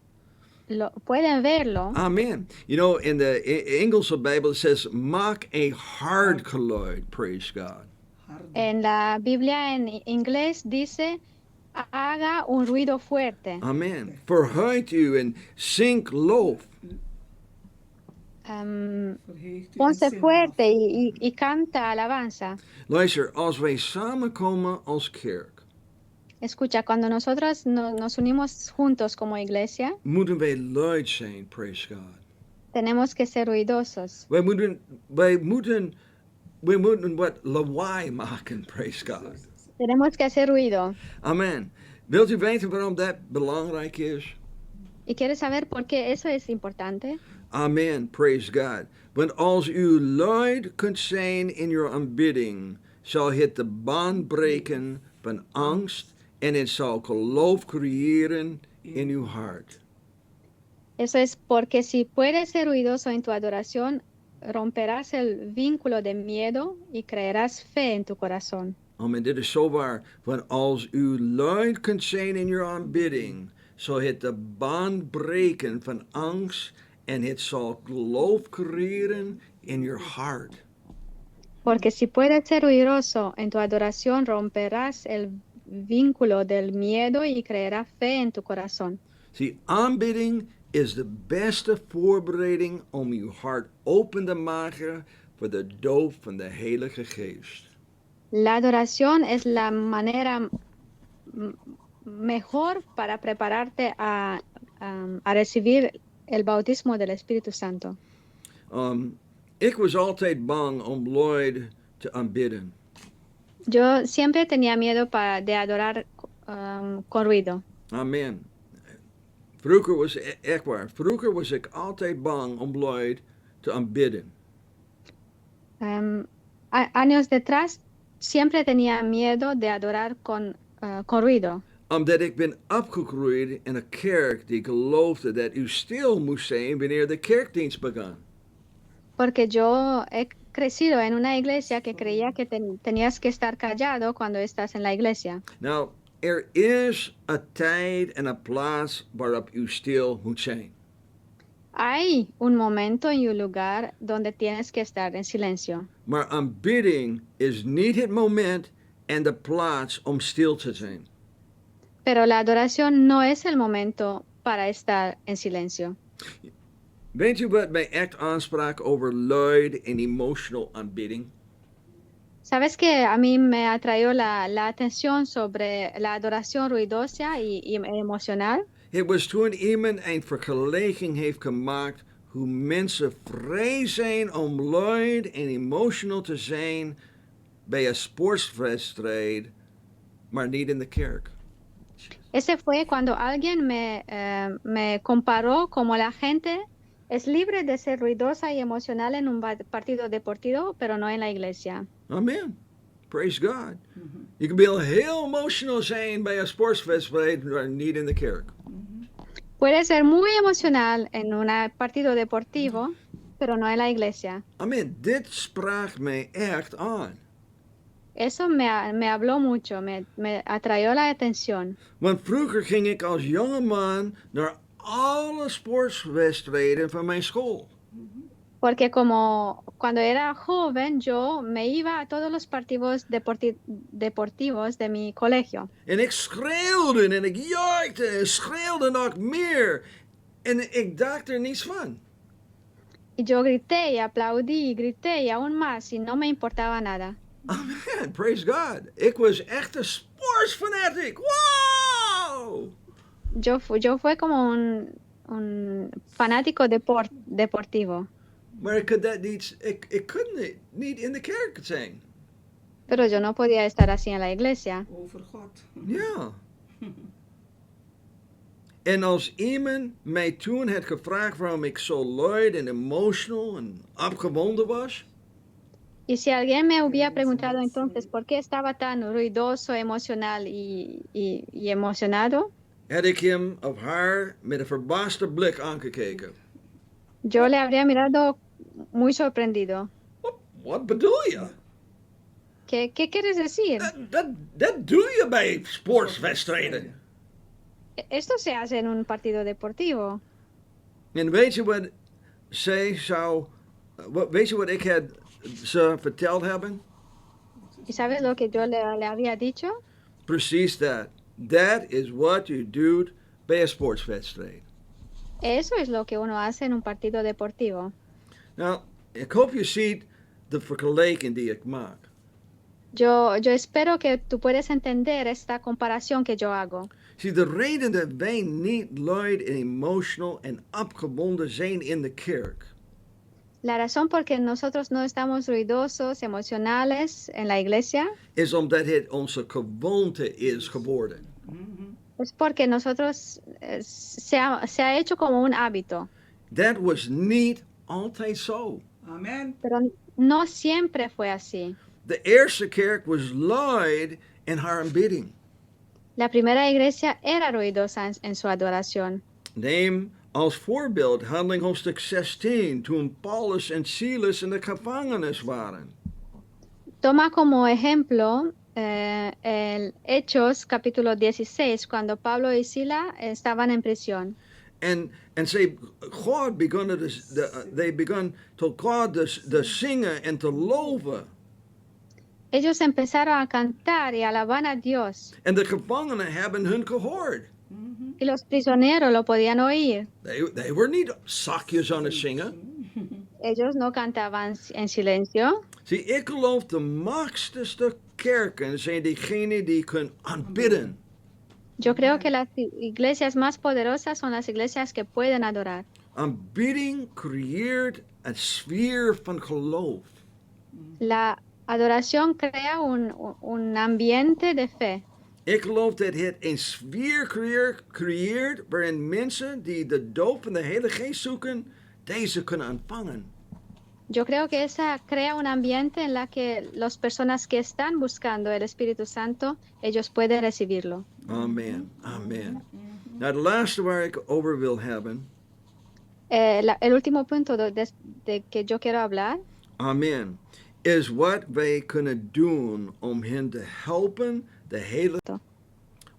Pueden verlo. Amen. You know, in the Engelse Bible it says, maak een hard geluid. Praise God. En la Biblia en inglés dice, haga un ruido fuerte. Amen. Verheug u en zing loof. Ponse fuerte y canta alabanza. Luister, als wij samenkomen als kerk, Escucha, cuando nosotros nos unimos juntos como iglesia, moeten wij luid zijn. Praise God. tenemos que ser ruidosos. Wij moeten wat lawaai maken. Praise God. Tenemos que hacer ruido. Amen. Wilt u weten waarom dat belangrijk is? ¿Y quieres saber por qué eso es importante? Amen. Praise God. Want als u luid kunt zijn in uw aanbidding, zal het de baan breken van angst en het zal geloof creëren in uw hart. Eso es porque si puedes ser ruidoso en tu adoración, romperás el vínculo de miedo y creerás fe en tu corazón. Amen. Dit is zo waar. Want als u luid kunt zijn in uw aanbidding, zal het de baan breken van angst en het zal geloof creëren in uw hart. Porque si puedes ser ruidoso en tu adoración, romperás el vínculo del miedo y creerás fe en tu corazón. Zie, aanbidding is de beste voorbereiding om uw hart open te maken voor de doop van de Heilige Geest. La adoración es la manera mejor para prepararte a recibir el bautismo del Espíritu Santo. Ik was altijd bang om luid te aanbidden. Yo siempre tenía miedo de adorar con ruido. Amen. Vroeger was ik altijd bang om Lloyd te aanbidden. Años detrás siempre tenía miedo de adorar con ruido, Omdat ik ben opgegroeid in een kerk die geloofde dat u stil moest zijn wanneer de kerkdienst begon. porque yo he crecido en una iglesia que creía que tenías que estar callado cuando estás en la iglesia. Nou, is een tijd en een plaats waarop u stil moet zijn. Hay un momento y un lugar donde tienes que estar en silencio. Maar aanbidding is niet het moment en de plaats om stil te zijn. Pero la adoración no es el momento para estar en silencio. Weet u wat mij echt aansprak over luid en emotional aanbidding? Sabes que a mí me atrajo la atención sobre la adoración ruidosa y emocional. Het was toen iemand een vergelijking heeft gemaakt hoe mensen vrij zijn om luid en emotional te zijn bij een sportswedstrijd, maar niet in de kerk. Ese fue cuando alguien me comparó como la gente es libre de ser ruidosa y emocional en un partido deportivo, pero no en la iglesia. Amen. Praise God. Je kan wel heel emotional zijn bij een sportswedstrijd, maar niet in de kerk. Puede ser muy emocional en un partido deportivo, pero no en la iglesia. Amen. Dit sprak mij echt aan. Eso me habló mucho, me atrajo la atención. Want vroeger ging ik als jonge man naar alle sportswedstrijden van mijn school. Porque como cuando era joven, yo me iba a todos los partidos deportivos de mi colegio. En ik schreeuwde en ik juichte en schreeuwde nog meer. En ik dacht er niets van. Y yo grité y aplaudí y grité y aún más y no me importaba nada. Amen, praise God. Ik was echt een sportsfanatic. Wow! Yo fui como un fanático deportivo. Maar ik kon dat niet, ik kon niet in de kerk zijn. Pero yo no podía estar así en la iglesia. Over God. Ja. En als iemand mij toen had gevraagd waarom ik zo luid en emotional en opgewonden was, Y si alguien me hubiera preguntado entonces por qué estaba tan ruidoso, emocional y emocionado, had ik hem of haar met een verbaasde blik aangekeken. yo le habría mirado muy sorprendido. Wat bedoel je? ¿Qué quieres decir? Dat doe je bij sportswedstrijden. Esto se hace en un partido deportivo. En weet je wat weet je wat ik had ze verteld hebben? ¿Y sabes lo que yo le había dicho? Precies dat. That is what you do bij een sportswedstrijd. Eso es lo que uno hace en un partido deportivo. Nou, ik hoop je ziet de vergelijking die ik maak. Yo espero que tú puedas entender esta comparación que yo hago. Zie, de reden dat wij niet luid en emotional en opgewonden zijn in de kerk, La razón por que nosotros no estamos ruidosos, emocionales en la iglesia, is omdat het onze gewoonte is geworden. es porque nosotros se ha hecho como un hábito. Dat was niet altijd zo. Amen. Pero no siempre fue así. De eerste kerk was luid in haar aanbidding. La primera iglesia era ruidosa en su adoración. Neem als voorbeeld Handeling hoofdstuk 16, toen Paulus en Silas in de gevangenis waren. Toma como ejemplo el Hechos capítulo 16, cuando Pablo y Sila estaban en prisión. En God they begun to God te zingen en te loven. Ellos empezaron a cantar y alabar a Dios. En de gevangenen hebben hun gehoord. Y los prisioneros lo podían oír. They were niet zakjes aan het zingen. Ellos no cantaban en silencio. Zie, ik geloof de machtigste kerken zijn diegenen die kunnen aanbidden. Yo creo que las iglesias más poderosas son las iglesias que pueden adorar. Aanbidding creëert een sfeer van geloof. La adoración crea un ambiente de fe. Ik geloof dat het een sfeer creëert waarin mensen die de doop van de Heilige Geest zoeken, deze kunnen ontvangen. Yo creo que esa crea un ambiente en la que las personas que están buscando el Espíritu Santo, ellos pueden recibirlo. Amen. Amen. Nou, de laatste waar ik over wil hebben. El último punto de que yo quiero hablar Amen. Is wat wij kunnen doen om hen te helpen de Heilige.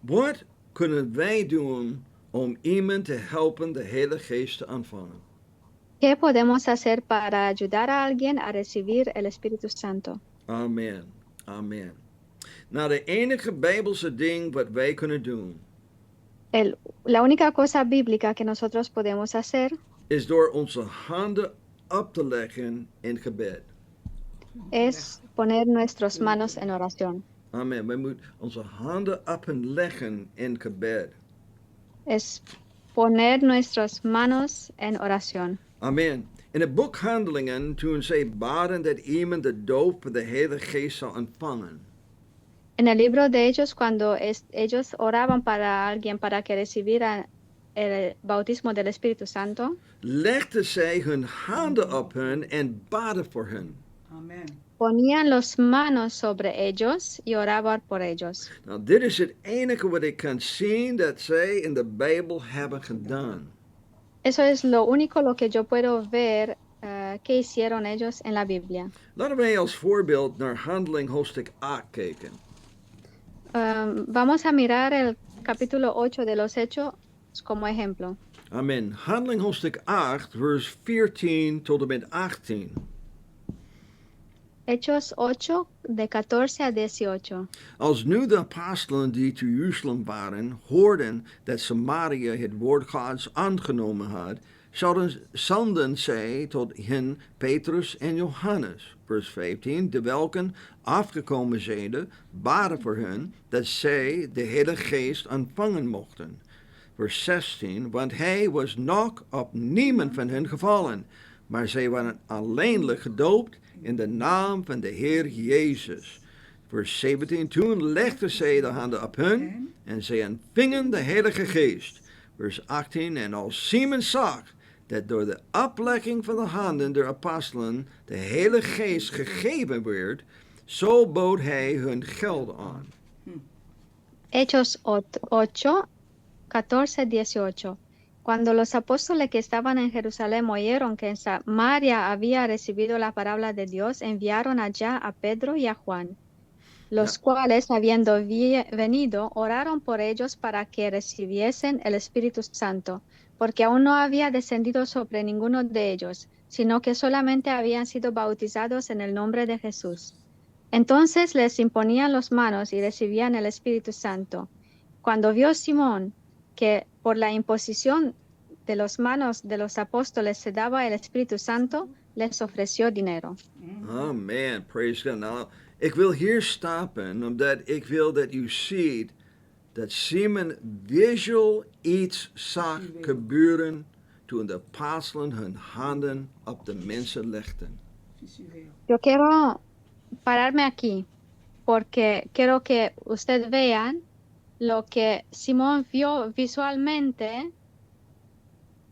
Wat kunnen wij doen om iemand te helpen de Heilige Geest te ontvangen? ¿Qué podemos hacer para ayudar a alguien a recibir el Espíritu Santo? Amen. Amen. Nou, de enige Bijbelse ding wat wij kunnen doen La única cosa bíblica que nosotros podemos hacer is door onze handen op te leggen in gebed. es poner nuestras manos en oración. Amen. Wij moeten onze handen opleggen in gebed. Es poner nuestras manos en oración. Amen. In het boek Handelingen, toen zij baden dat iemand de doop van de Heilige Geest zou ontvangen, En el libro de Hechos, cuando ellos oraban para alguien para que recibiera el bautismo del Espíritu Santo, legden zij hun handen op hen en baden voor hen. Amen. ponían las manos sobre ellos y oraban por ellos. Nou, dit is het enige wat ik kan zien dat zij in de Bijbel hebben gedaan. Eso es lo único lo que yo puedo ver que hicieron ellos en la Biblia. Laten wij als voorbeeld naar Handeling hoofdstuk 8 kijken. Vamos a mirar el capítulo 8 de los Hechos como ejemplo. Amen. Handeling hoofdstuk 8, vers 14 tot en met 18. Hechos 8, de 14 a 18. Als nu de apostelen die te Jeruzalem waren, hoorden dat Samaria het woord Gods aangenomen had, zenden zij tot hen Petrus en Johannes. Vers 15, de welken afgekomen zijnde, baden voor hen, dat zij de Heilige Geest ontvangen mochten. Vers 16, want hij was nog op niemand van hen gevallen, maar zij waren alleenlijk gedoopt in de naam van de Heer Jezus. Vers 17, toen legden zij de handen op hen en zij ontvingen de Heilige Geest. Vers 18, en als Simon zag dat door de oplegging van de handen der apostelen de Heilige Geest gegeven werd, zo bood hij hun geld aan. Hechos 8, 14, 18. Cuando los apóstoles que estaban en Jerusalén oyeron que en Samaria había recibido la palabra de Dios, enviaron allá a Pedro y a Juan, los cuales, habiendo venido, oraron por ellos para que recibiesen el Espíritu Santo, porque aún no había descendido sobre ninguno de ellos, sino que solamente habían sido bautizados en el nombre de Jesús. Entonces les imponían las manos y recibían el Espíritu Santo. Cuando vio Simón que por la imposición de las manos de los apóstoles se daba el Espíritu Santo, les ofreció dinero. Amen, praise God. Nou, ik wil hier stoppen, omdat ik wil dat u ziet dat Simon visual iets zag gebeuren toen de apostelen hun handen op de mensen legden. Visueel. Yo quiero pararme aquí porque quiero que ustedes vean lo que Simón vio visualmente.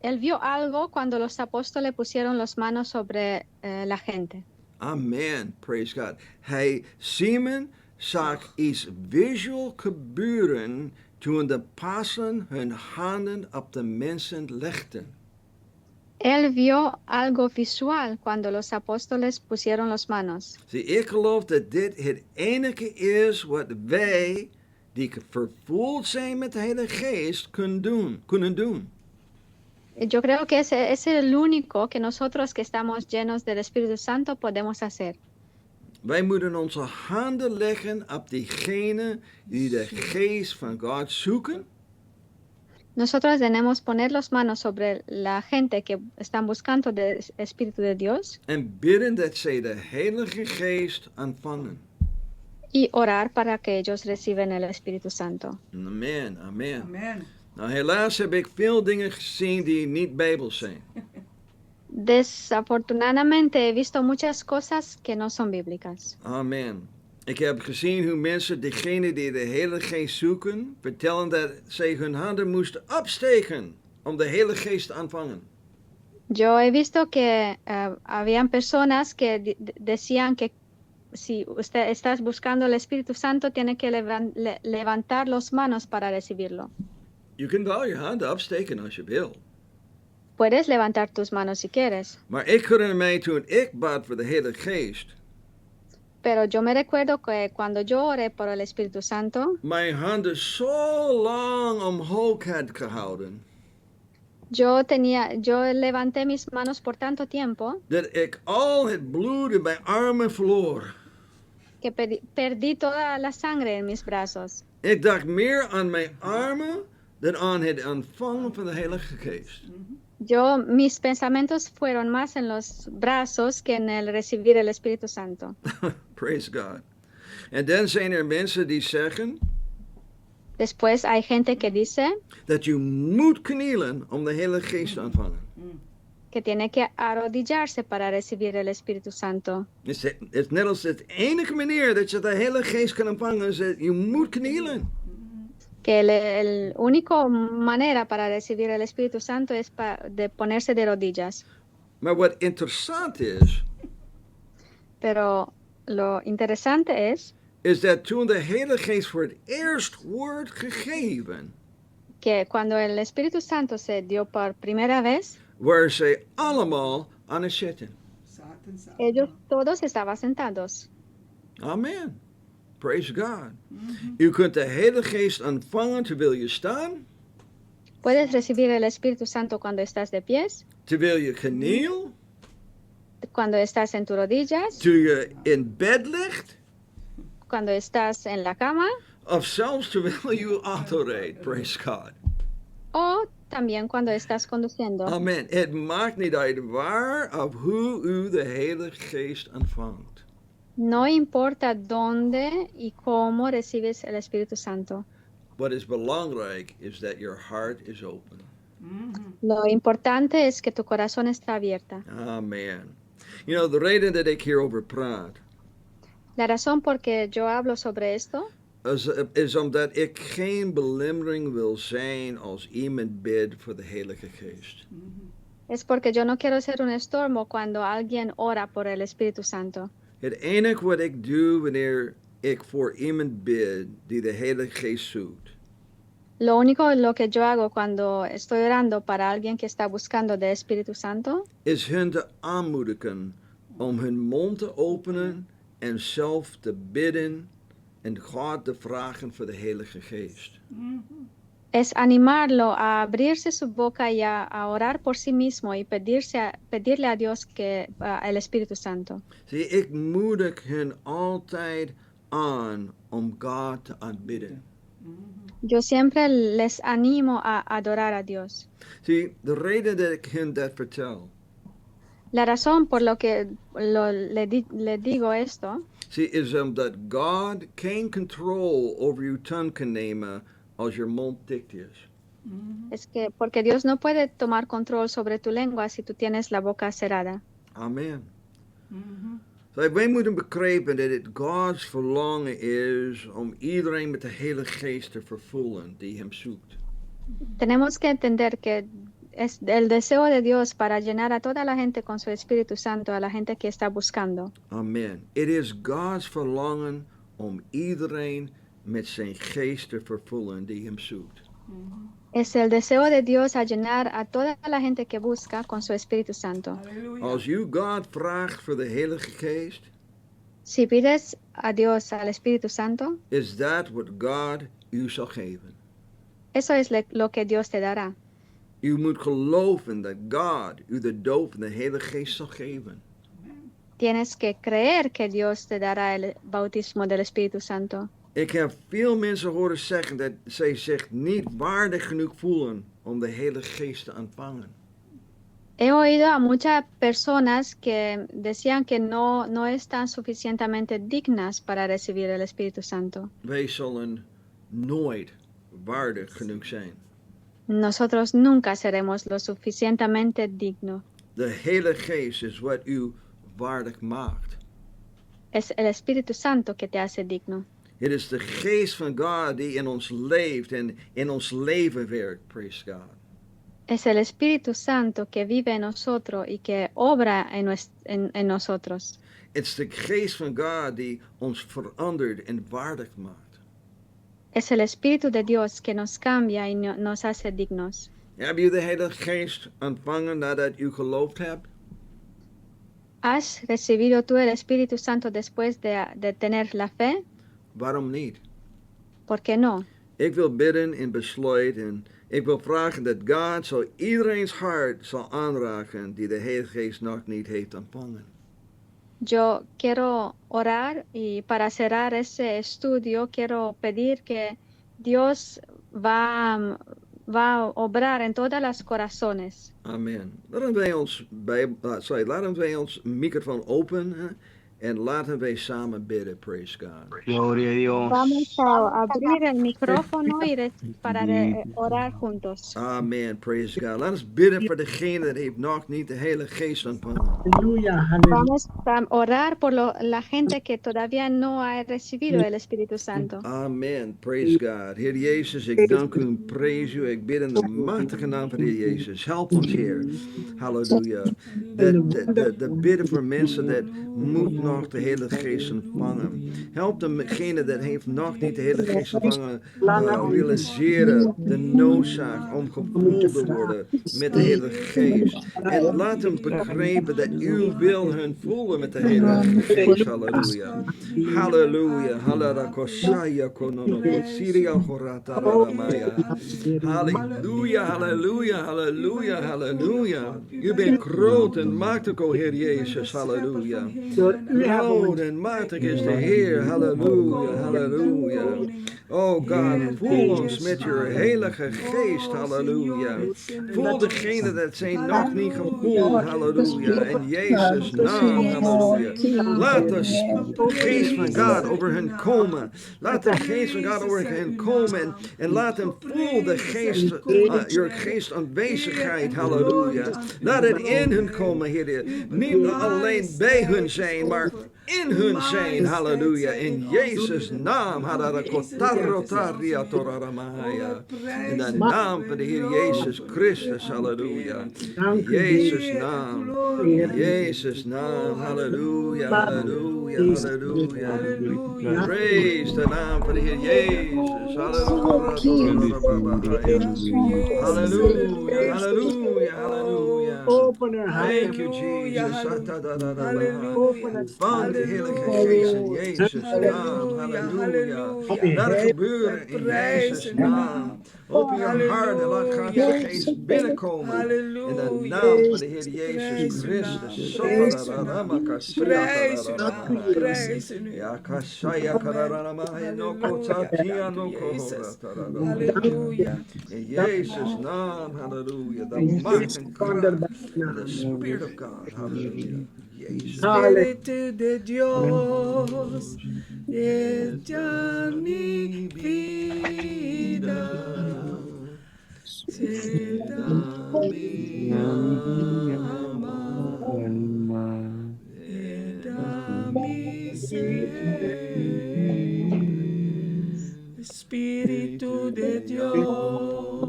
Él vio algo cuando los apóstoles pusieron las manos sobre la gente. Amen, praise God. Simon zag iets visual gebeuren toen de apostelen hun handen op de mensen legden. Él vio algo visual cuando los apóstoles pusieron las manos. Zie, ik geloof dat dit het enige is wat wij, die vervuld zijn met de Heilige Geest, kunnen doen. Yo creo que ese es el único que nosotros que estamos llenos del Espíritu Santo podemos hacer. Wij moeten onze handen leggen op diegenen die de Geest van God zoeken. Nosotros tenemos poner las manos sobre la gente que están buscando el Espíritu de Dios En bidden dat zij de Heilige Geest ontvangen. y orar para que ellos reciban el Espíritu Santo. Amen, amen. Amen. Nou, helaas heb ik veel dingen gezien die niet bijbels zijn. Desafortunadamente he visto muchas cosas que no son bíblicas. Amen. Ik heb gezien hoe mensen, degenen die de Heilige Geest zoeken, vertellen dat zij hun handen moesten opsteken om de Heilige Geest te ontvangen. Yo he visto que habían personas que decían que si usted estás buscando el Espíritu Santo, tiene que levantar las manos para recibirlo. Je kunt wel je handen opsteken als je wil. Puedes levantar tus manos si quieres, Maar ik herinner mij toen ik bad voor de Heilige Geest, pero yo me recuerdo que cuando yo oré por el Espíritu Santo, mijn handen zo lang omhoog had gehouden, yo levanté mis manos por tanto tiempo dat ik al het bloed in mijn armen verloor. que perdí toda la sangre en mis brazos. Ik dacht meer aan mijn armen dan aan het ontvangen van de Heilige Geest. Mis pensamientos fueron más en los brazos que en el recibir el Espíritu Santo. Praise God. En dan zijn er mensen die zeggen Después hay gente que dice dat je moet knielen om de Heilige Geest te ontvangen. que tiene que arrodillarse para recibir el Espíritu Santo. Het is net als de enige manier dat je de Heilige Geest kan ontvangen, is dat je moet knielen. Que el único manera para recibir el Espíritu Santo es de ponerse de rodillas. Maar wat interessant Pero lo interesante is dat toen de Heilige Geest voor het eerst wordt gegeven, que cuando el Espíritu Santo se dio por primera vez, waren zij allemaal aan het zitten. ellos todos estaban sentados. Amen. Praise God. U kunt de Heilige Geest ontvangen terwijl je staat, Puedes recibir el Espíritu Santo cuando estás de pies, terwijl je knielt, cuando estás en tus rodillas, terwijl je in bed ligt, cuando estás en la cama of zelfs terwijl je auto rijdt. Praise God. o también cuando estás conduciendo. Amen. Het maakt niet uit waar of hoe u de Heilige Geest ontvangt. No importa dónde y cómo recibes el Espíritu Santo. Wat is belangrijk is that your heart is open. Lo importante es que tu corazón está abierta. Amen. You know, de reden dat ik hierover praat, La razón por que yo hablo sobre esto is omdat ik geen belemmering wil zijn als iemand bidt voor de Heilige Geest. es porque yo no quiero ser un estorbo cuando alguien ora por el Espíritu Santo. Het enige wat ik doe wanneer ik voor iemand bid die de Heilige Geest zoekt, Lo único lo que yo hago cuando estoy orando para alguien que está buscando del Espíritu Santo is hun te aanmoedigen om hun mond te openen en zelf te bidden en God te vragen voor de Heilige Geest. es animarlo a abrirse su boca y a orar por sí mismo y pedirle a Dios que el Espíritu Santo. Zie, ik moedig hen altijd aan om God te aanbidden. Yo siempre les animo a adorar a Dios. Zie, de reden dat ik hen dat vertel, La razón por lo que le digo esto zie, is omdat God geen control over uw tong kan nemen als je mond dicht is. es que porque Dios no puede tomar control sobre tu lengua si tú tienes la boca cerrada. Amen. Wij moeten begrijpen dat het Gods verlangen is om iedereen met de Heilige Geest te vervullen die hem zoekt. Tenemos que entender que es el deseo de Dios para llenar a toda la gente con su Espíritu Santo, a la gente que está buscando. Amen. Het is Gods verlangen om iedereen met zijn geest te vervullen die hem zoekt. Es el deseo de Dios a llenar a toda la gente que busca con su Espíritu Santo. Als u God vraagt voor de Heilige Geest, Si pides a Dios, al Espíritu Santo, is dat wat God u zal geven. eso es lo que Dios te dará. U moet geloven dat God u de doop van de Heilige Geest zal geven. Tienes que creer que Dios te dará el bautismo del Espíritu Santo. Ik heb veel mensen horen zeggen dat zij zich niet waardig genoeg voelen om de Heilige Geest te ontvangen. He oído a muchas personas que decían que no están suficientemente dignas para recibir el Espíritu Santo. Wij zullen nooit waardig genoeg zijn. Nosotros nunca seremos lo suficientemente dignos. De Heilige Geest is wat u waardig maakt. Es el Espíritu Santo que te hace digno. Het is de geest van God die in ons leeft en in ons leven werkt. Praise God. Es el Espíritu Santo que vive en nosotros y que obra en nosotros. Het is de geest van God die ons verandert en waardig maakt. Es el Espíritu de Dios que nos cambia y nos hace dignos. Heb je de Heilige Geest ontvangen nadat u geloofd hebt? ¿Has recibido tú el Espíritu Santo después de tener la fe? Waarom niet? ¿Por qué no? Ik wil bidden in besluit en ik wil vragen dat God zo iedereen's hart zal aanraken die de Heilige Geest nog niet heeft ontvangen. Yo quiero orar y para cerrar ese estudio quiero pedir que Dios va a obrar en todos los corazones. Amen. Laten wij ons microfoon openen en laten wij samen bidden. Praise God. Gloria a Dios. Vamos a abrir el micrófono para orar juntos. Amen. Praise God. Laten we bidden voor degene dat heeft nog niet de Heilige Geest ontvangen. Halleluja. Vamos a orar por la gente que todavía no ha recibido el Espíritu Santo. Amen. Praise God. Heer Jezus, ik dank u en prijs u. Ik bid in de machtige naam van de Heer Jezus. Help ons, Heer. Halleluja. De bidden voor mensen dat moet nog de Heilige Geest ontvangen. Help degene dat heeft nog niet de Heilige Geest ontvangen realiseren de noodzaak om gevuld te worden met de Heilige Geest. En laat hem begrijpen dat u wil hun voelen met de Heilige Geest. Halleluja. Halleluja. Halleluja. Halleluja. Halleluja. Halleluja. Halleluja. U bent groot en machtig, o Heer Jezus. Halleluja. Groot en machtig is de Heer. Halleluja. Halleluja. Oh God, voel ons met uw heilige geest, halleluja. Voel degene dat zijn nog niet gevoeld, halleluja. In Jezus' naam, halleluja. Laat de geest van God over hen komen. Laat de geest van God over hen komen. En laat hem voelen de geest, uw geest aanwezigheid, halleluja. Laat het in hen komen, Heer. Niet alleen bij hun zijn, maar in hun zijn, halleluja. In Jezus' naam, halleluja. In de naam van de Heer Jezus Christus, halleluja. In Jezus' naam, in Jezus' naam, halleluja, halleluja, halleluja. Praise de naam van de Heer Jezus, halleluja, halleluja, halleluja, halleluja. Open her Thank you, Jesus. Van de Heilige Geest in Jezus' naam, halleluja. Laat het gebeuren in Jezus' naam. Open je hart en laat Gods Geest binnenkomen. In de naam van de Heer Jezus Christus. Prijs u. Ja, kasaya kararama no kotatia no Halleluja. in Jezus' naam, halleluja. De macht en kracht van de Spirit of God, halleluja. Jezus. Espíritu de Dios, echa mi vida, te da mi alma, te da mi ser. Espíritu de Dios,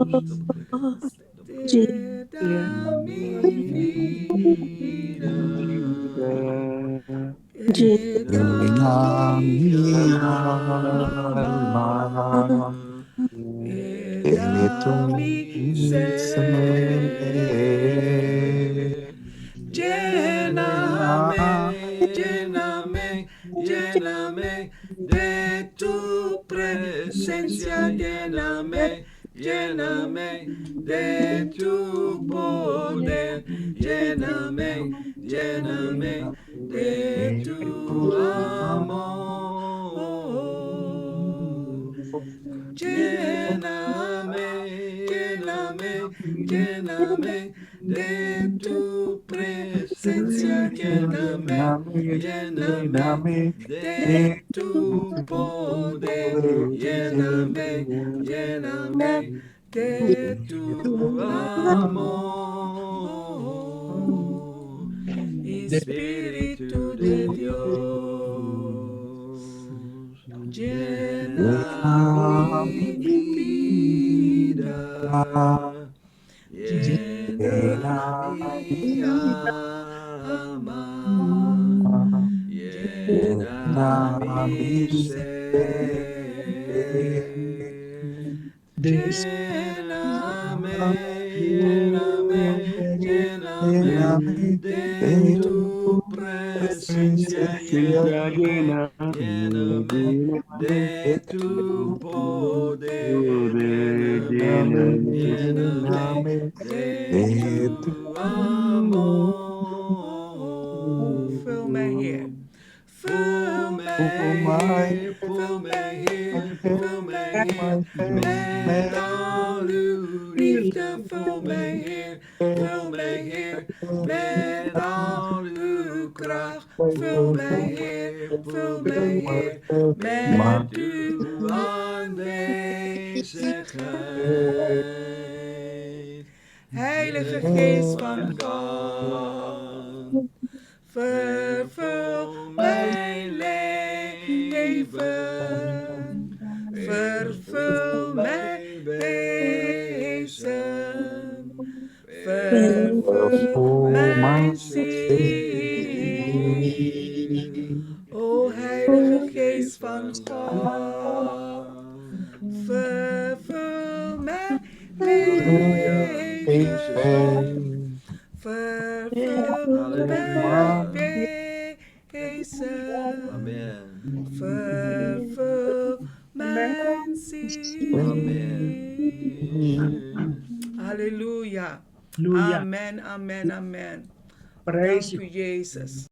te da mi vida. Llena mi alma de tu ser. Lléname, lléname, lléname de tu presencia, lléname, lléname de tu poder, lléname, lléname de tu amor. Lléname, lléname, lléname de tu presencia, lléname, lléname de tu poder, lléname, lléname de tu amor. Espíritu de Dios. mi vida, llena mi alma, llena mi ser. Lléname, lléname, lléname de tu presencia, lléname, lléname de tu poder, lléname, lléname de tu amor. Vul mij, Heer. Vul mij, vul mij, Heer, vul mij, Heer, met al uw liefde. Vul mij, Heer, vul mij, Heer, met al uw kracht. Vul mij, Heer, vul mij, Heer, met uw aanwezigheid. Heilige Geest van God, vervul mijn leven, vervul mijn wezen, vervul mijn ziel. O Heilige Geest van God, vervul mijn leven, vervul mijn wezen, Amen. vervul mijn ziel. Amen. Halleluja. Halleluja. Amen, amen, amen. Prijs Dank u, Jezus.